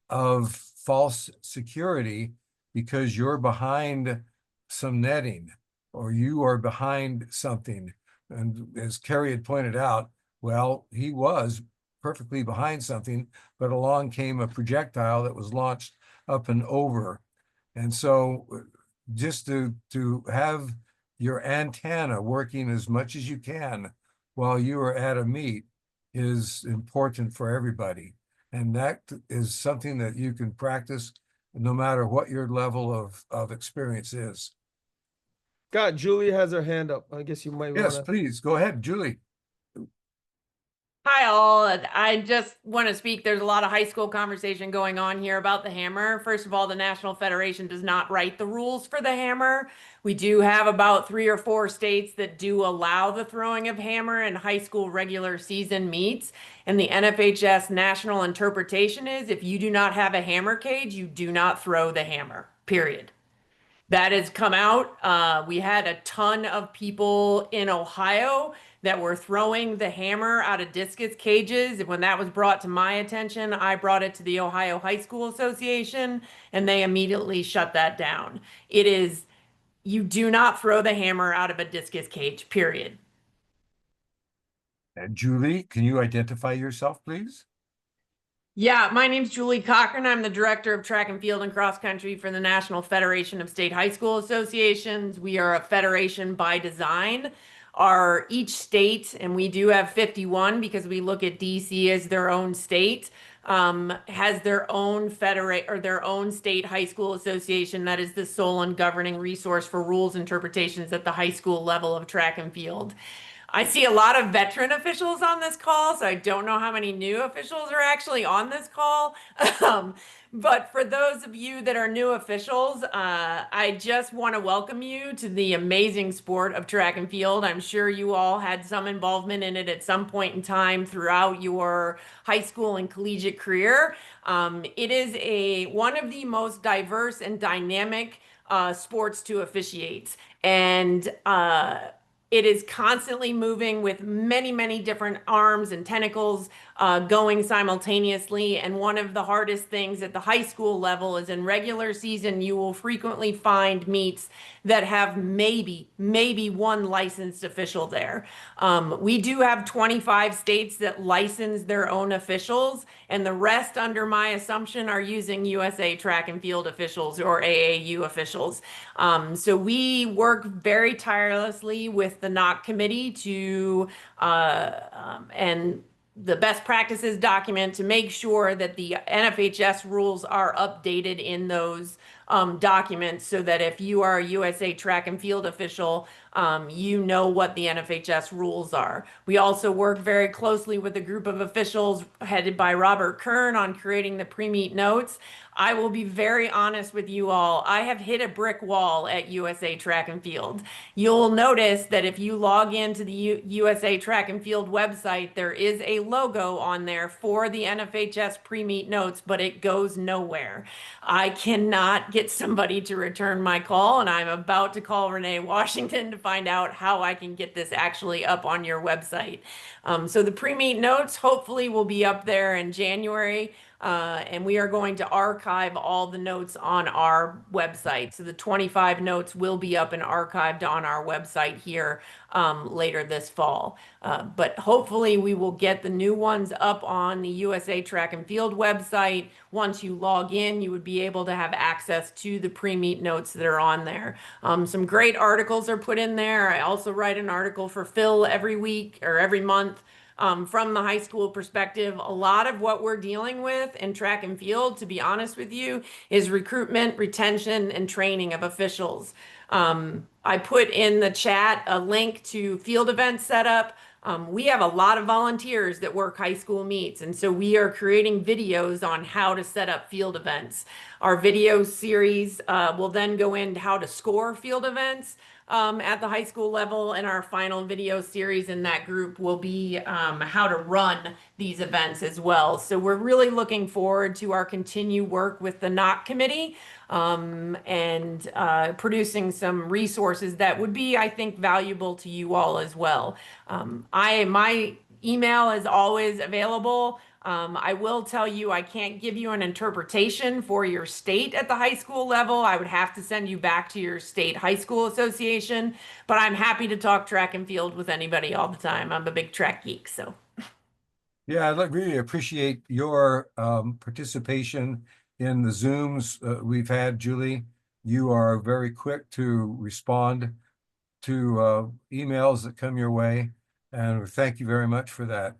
of false security because you're behind some netting or you are behind something. And as Kerry had pointed out, well, he was perfectly behind something, but along came a projectile that was launched up and over. And so just to have your antenna working as much as you can while you are at a meet is important for everybody. And that is something that you can practice no matter what your level of experience is. God, Julie has her hand up. I guess you might Yes, wanna. please, go ahead, Julie. Hi, all. I just want to speak. There's a lot of high school conversation going on here about the hammer. First of all, the National Federation does not write the rules for the hammer. We do have about 3 or 4 states that do allow the throwing of hammer in high school regular season meets. And the NFHS national interpretation is if you do not have a hammer cage, you do not throw the hammer, period. That has come out. We had a ton of people in Ohio that were throwing the hammer out of discus cages. When that was brought to my attention, I brought it to the Ohio High School Association, and they immediately shut that down. It is, you do not throw the hammer out of a discus cage, period. And Julie, can you identify yourself, please? Yeah, my name's Julie Cochran. I'm the director of track and field and cross country for the National Federation of State High School Associations. We are a federation by design. Each state, and we do have 51 because we look at DC as their own state, has their own their own state high school association that is the sole and governing resource for rules interpretations at the high school level of track and field. I see a lot of veteran officials on this call, so I don't know how many new officials are actually on this call. But for those of you that are new officials, I just want to welcome you to the amazing sport of track and field. I'm sure you all had some involvement in it at some point in time throughout your high school and collegiate career. It is one of the most diverse and dynamic sports to officiate. And it is constantly moving with many, many different arms and tentacles going simultaneously. And one of the hardest things at the high school level is in regular season, you will frequently find meets that have maybe one licensed official there. We do have 25 states that license their own officials, and the rest, under my assumption, are using USA Track and Field officials or AAU officials. So we work very tirelessly with the NOC committee to and the best practices document to make sure that the NFHS rules are updated in those documents, so that if you are a USA Track and Field official, you know what the NFHS rules are. We also work very closely with a group of officials headed by Robert Kern on creating the pre-meet notes. I will be very honest with you all. I have hit a brick wall at USA Track and Field. You'll notice that if you log into the USA Track and Field website, there is a logo on there for the NFHS pre-meet notes, but it goes nowhere. I cannot get somebody to return my call, and I'm about to call Renee Washington to find out how I can get this actually up on your website. So the pre-meet notes hopefully will be up there in January. And we are going to archive all the notes on our website. So the 25 notes will be up and archived on our website here later this fall. But hopefully we will get the new ones up on the USA Track and Field website. Once you log in, you would be able to have access to the pre-meet notes that are on there. Some great articles are put in there. I also write an article for Phil every week or every month. From the high school perspective, a lot of what we're dealing with in track and field, to be honest with you, is recruitment, retention, and training of officials. I put in the chat a link to field event setup. We have a lot of volunteers that work high school meets, and so we are creating videos on how to set up field events. Our video series will then go into how to score field events at the high school level, and our final video series in that group will be how to run these events as well. So we're really looking forward to our continued work with the NOC committee and producing some resources that would be, I think, valuable to you all as well. My email is always available. I will tell you, I can't give you an interpretation for your state at the high school level. I would have to send you back to your state high school association, but I'm happy to talk track and field with anybody all the time. I'm a big track geek, so. Yeah, I'd really appreciate your participation in the Zooms we've had, Julie. You are very quick to respond to emails that come your way, and thank you very much for that.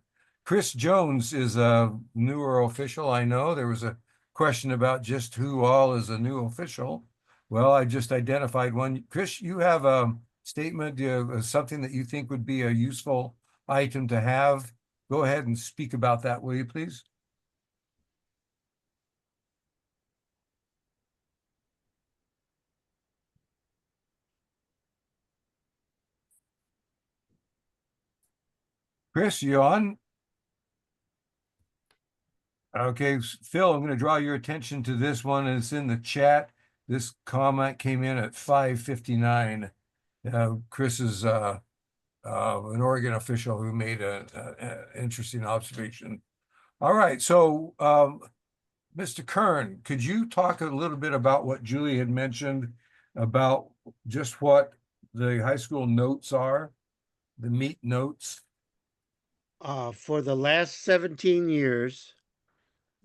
Chris Jones is a newer official. I know there was a question about just who all is a new official. Well, I just identified one. Chris, you have a statement, something that you think would be a useful item to have. Go ahead and speak about that, will you please? Chris, you on? Okay, Phil, I'm going to draw your attention to this one. It's in the chat. This comment came in at 5:59. Chris is an Oregon official who made an interesting observation. All right, so Mr. Kern, could you talk a little bit about what Julie had mentioned about just what the high school notes are, the meet notes? For the last 17 years,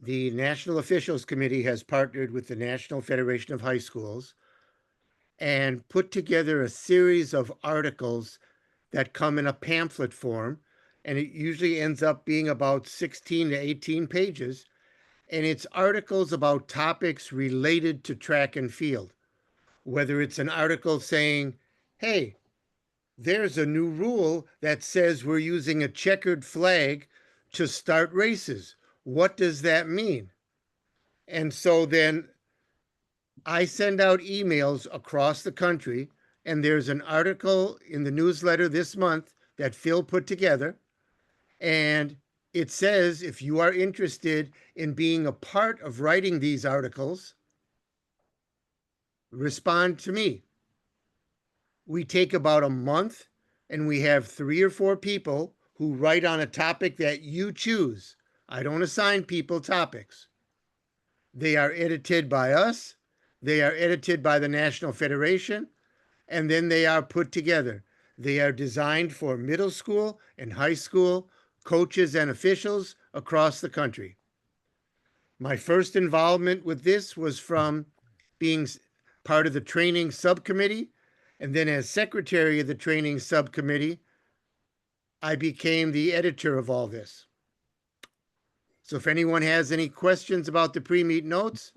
the National Officials Committee has partnered with the National Federation of High Schools and put together a series of articles that come in a pamphlet form, and it usually ends up being about 16 to 18 pages, and it's articles about topics related to track and field. Whether it's an article saying, hey, there's a new rule that says we're using a checkered flag to start races. What does that mean? And so then I send out emails across the country, and there's an article in the newsletter this month that Phil put together. And it says, if you are interested in being a part of writing these articles, respond to me. We take about a month, and we have 3 or 4 people who write on a topic that you choose. I don't assign people topics. They are edited by us. They are edited by the National Federation, and then they are put together. They are designed for middle school and high school coaches and officials across the country. My first involvement with this was from being part of the training subcommittee, and then as secretary of the training subcommittee, I became the editor of all this. So if anyone has any questions about the pre-meet notes,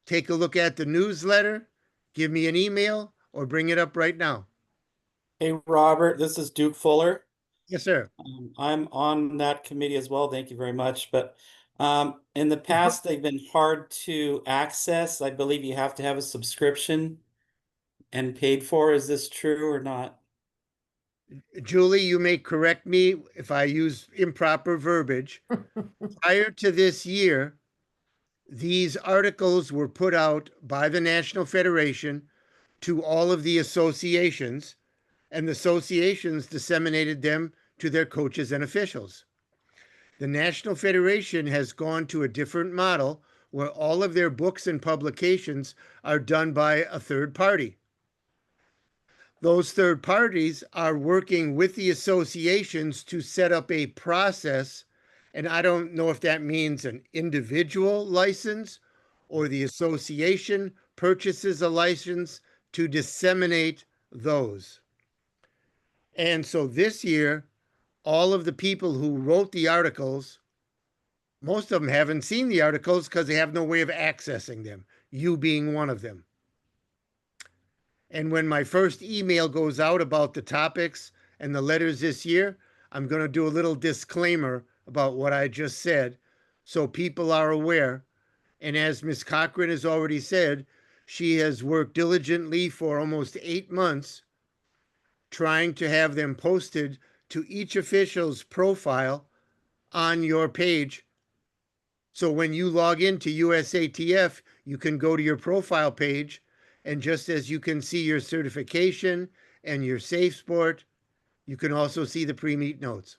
take a look at the newsletter, give me an email, or bring it up right now. Hey, Robert, this is Duke Fuller. Yes, sir. I'm on that committee as well. Thank you very much. But in the past, they've been hard to access. I believe you have to have a subscription and paid for. Is this true or not? Julie, you may correct me if I use improper verbiage. Prior to this year, these articles were put out by the National Federation to all of the associations, and the associations disseminated them to their coaches and officials. The National Federation has gone to a different model where all of their books and publications are done by a third party. Those third parties are working with the associations to set up a process, and I don't know if that means an individual license or the association purchases a license to disseminate those. And so this year, all of the people who wrote the articles, most of them haven't seen the articles because they have no way of accessing them, you being one of them. And when my first email goes out about the topics and the letters this year, I'm going to do a little disclaimer about what I just said so people are aware. And as Ms. Cochran has already said, she has worked diligently for almost 8 months trying to have them posted to each official's profile on your page. So when you log into USATF, you can go to your profile page, and just as you can see your certification and your safe sport, you can also see the pre-meet notes.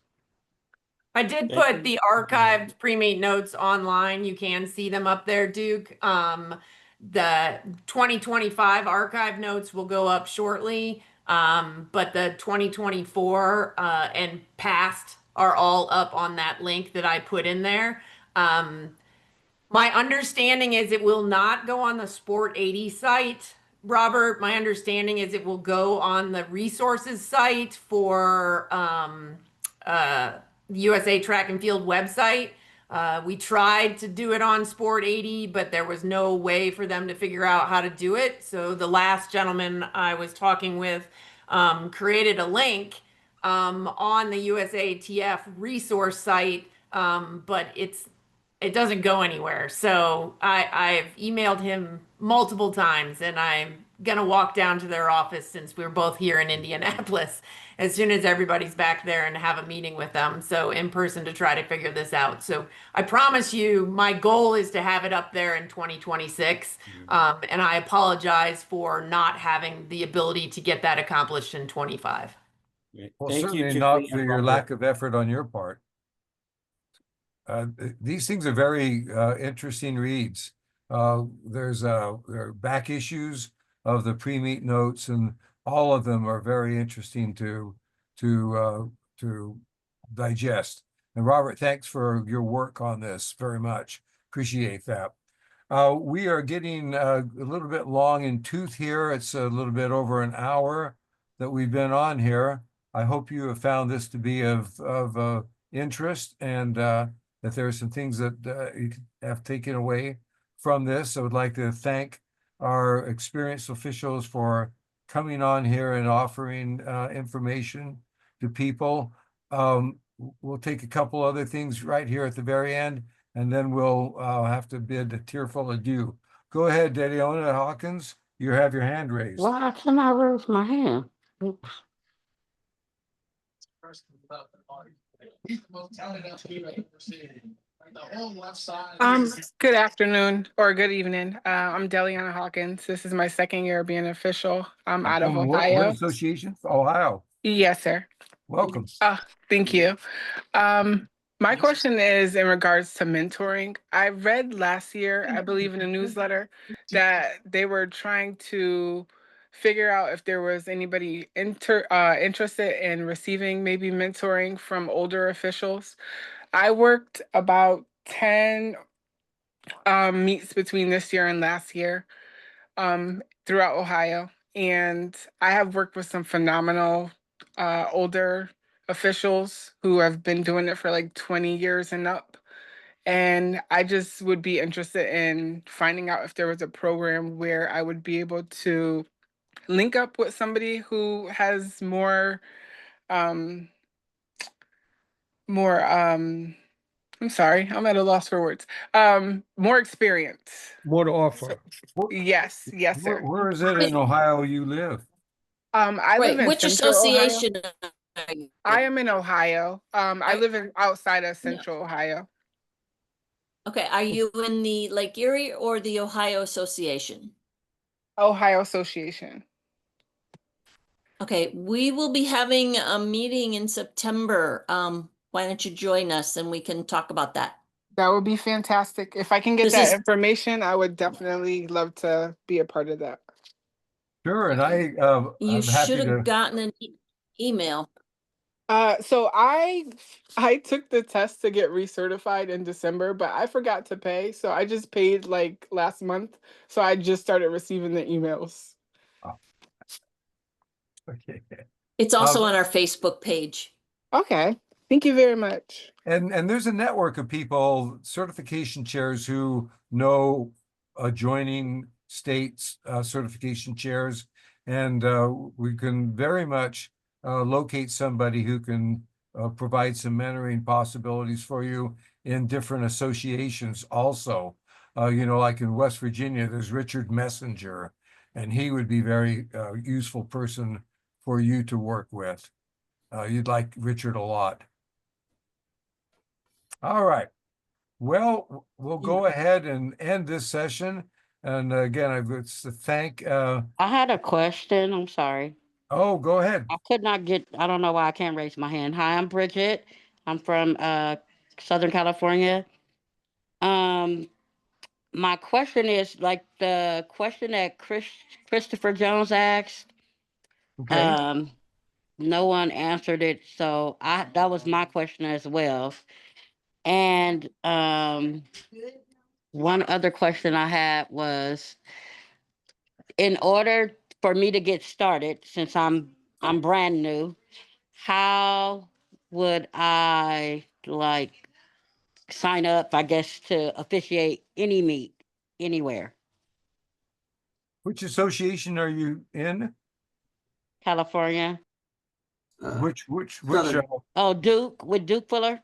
I did Thank put you. the archived pre-meet notes online. You can see them up there, Duke. The 2025 archive notes will go up shortly. But the 2024 and past are all up on that link that I put in there. My understanding is it will not go on the Sport 80 site. Robert, my understanding is it will go on the resources site for USA Track and Field website. We tried to do it on Sport 80, but there was no way for them to figure out how to do it. So the last gentleman I was talking with created a link on the USATF resource site, but it doesn't go anywhere. So I've emailed him multiple times, and I'm gonna walk down to their office since we're both here in Indianapolis as soon as everybody's back there and have a meeting with them. So in person to try to figure this out. So I promise you, my goal is to have it up there in 2026. And I apologize for not having the ability to get that accomplished in 25. Well, Thank you, certainly Julie not and for your Robert. lack of effort on your part. These things are very interesting reads. There are back issues of the pre-meet notes, and all of them are very interesting to digest. And Robert, thanks for your work on this very much. Appreciate that. We are getting a little bit long in tooth here. It's a little bit over an hour that we've been on here. I hope you have found this to be of interest, and that there are some things that you have taken away from this. I would like to thank our experienced officials for coming on here and offering information to people. We'll take a couple other things right here at the very end, and then we'll have to bid a tearful adieu. Go ahead, Dediona Hawkins. You have your hand raised. Why can I raise my hand? Oops. Good afternoon or good evening. I'm Deliana Hawkins. This is my second year being an official. I'm out of From what Ohio. association? Ohio. Yes, sir. Welcome. Thank you. My question is in regards to mentoring. I read last year, I believe in a newsletter, that they were trying to figure out if there was anybody interested in receiving maybe mentoring from older officials. I worked about 10 meets between this year and last year throughout Ohio. And I have worked with some phenomenal older officials who have been doing it for like 20 years and up. And I just would be interested in finding out if there was a program where I would be able to link up with somebody who has more I'm sorry, I'm at a loss for words. More experience. More to offer. Yes, yes, sir. Where is it in Ohio you live? I live in Which Central association? Ohio. I am in Ohio. I live in outside of Central Ohio. Okay, are you in the Lake Erie or the Ohio Association? Ohio Association. Okay, we will be having a meeting in September. Why don't you join us and we can talk about that? That would be fantastic. If I can get This that is- information, I would definitely love to be a part of that. Sure, and You I'm happy should to. have gotten an email. So I took the test to get recertified in December, but I forgot to pay. So I just paid like last month. So I just started receiving the emails. Okay. It's also on our Facebook page. Okay. Thank you very much. And there's a network of people, certification chairs, who know adjoining states certification chairs, and we can very much locate somebody who can provide some mentoring possibilities for you in different associations also. Like in West Virginia, there's Richard Messenger, and he would be very useful person for you to work with. You'd like Richard a lot. All right. Well, we'll go ahead and end this session. And again, I would thank. I had a question. I'm sorry. Oh, go ahead. I could not get, I don't know why I can't raise my hand. Hi, I'm Bridget. I'm from Southern California. My question is like the question that Christopher Jones asked. Okay. No one answered it, so that was my question as well. And one other question I had was, in order for me to get started, since I'm brand new, how would I like sign up, I guess, to officiate any meet anywhere? Which association are you in? California. Which Oh, Duke, with Duke Fuller.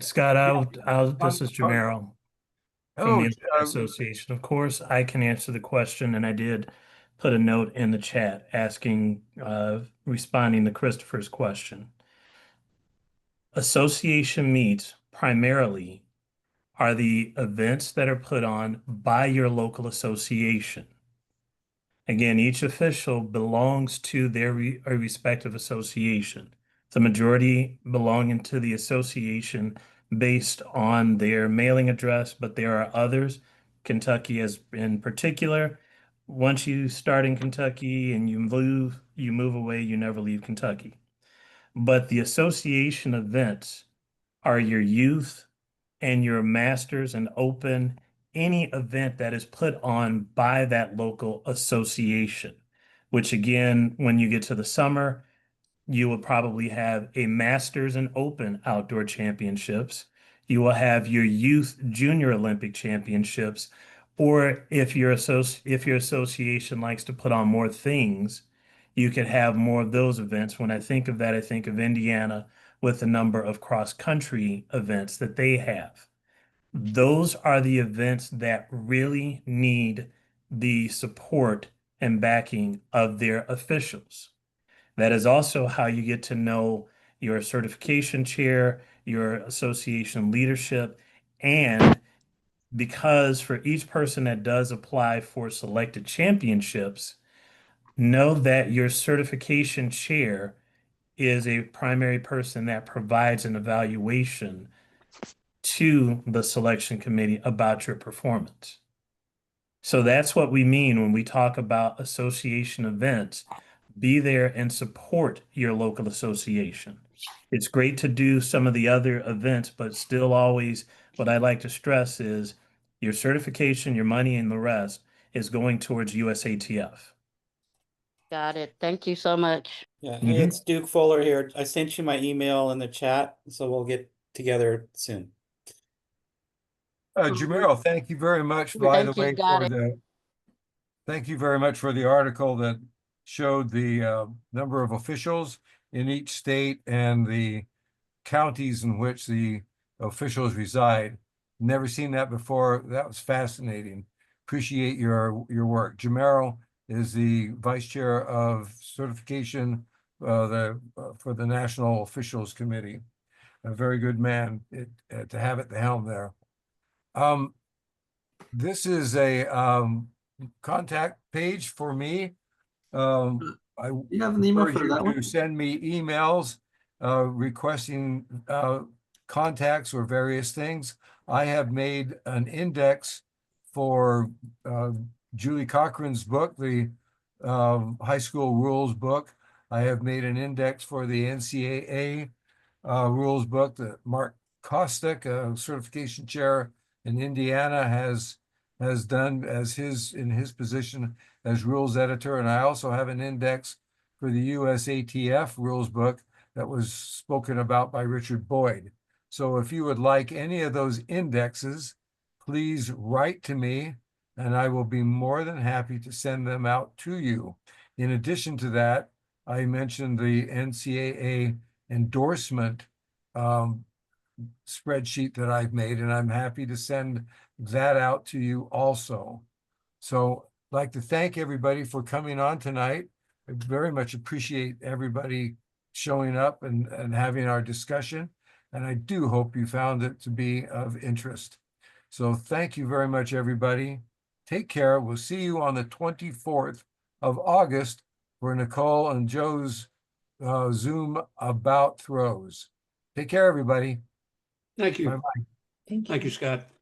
Scott, this is Jamero from the Oh, Association. Of course, I can answer the question, and I did put a note in the chat asking, responding to Christopher's question. Association meets primarily are the events that are put on by your local association. Again, each official belongs to their respective association. The majority belonging to the association based on their mailing address, but there are others, Kentucky as in particular. Once you start in Kentucky and you move away, you never leave Kentucky. But the association events are your youth and your masters and open, any event that is put on by that local association, which again, when you get to the summer, you will probably have a Masters and Open outdoor championships. You will have your youth junior Olympic championships, or if your association likes to put on more things, you could have more of those events. When I think of that, I think of Indiana with a number of cross-country events that they have. Those are the events that really need the support and backing of their officials. That is also how you get to know your certification chair, your association leadership, and because for each person that does apply for selected championships, know that your certification chair is a primary person that provides an evaluation to the selection committee about your performance. So that's what we mean when we talk about association events. Be there and support your local association. It's great to do some of the other events, but still always what I like to stress is your certification, your money, and the rest is going towards USATF. Got it. Thank you so much. Yeah, hey, it's Duke Fuller here. I sent you my email in the chat, so we'll get together soon. Jamero, thank you very much, by the Thank you, way, got for it. thank you very much for the article that showed the number of officials in each state and the counties in which the officials reside. Never seen that before. That was fascinating. Appreciate your work. Jamero is the vice chair of certification for the National Officials Committee. A very good man to have at the helm there. This is a contact page for me. I You have an email encourage for you that to one? send me emails requesting contacts or various things. I have made an index for Julie Cochran's book, the high school rules book. I have made an index for the NCAA rules book that Mark Kostick, a certification chair in Indiana, has done as in his position as rules editor. And I also have an index for the USATF rules book that was spoken about by Richard Boyd. So if you would like any of those indexes, please write to me and I will be more than happy to send them out to you. In addition to that, I mentioned the NCAA endorsement spreadsheet that I've made, and I'm happy to send that out to you also. So I'd like to thank everybody for coming on tonight. I very much appreciate everybody showing up and having our discussion. And I do hope you found it to be of interest. So thank you very much, everybody. Take care. We'll see you on the 24th of August for Nicole and Joe's Zoom about throws. Take care, everybody. Thank you. Bye-bye. Thank you, Scott.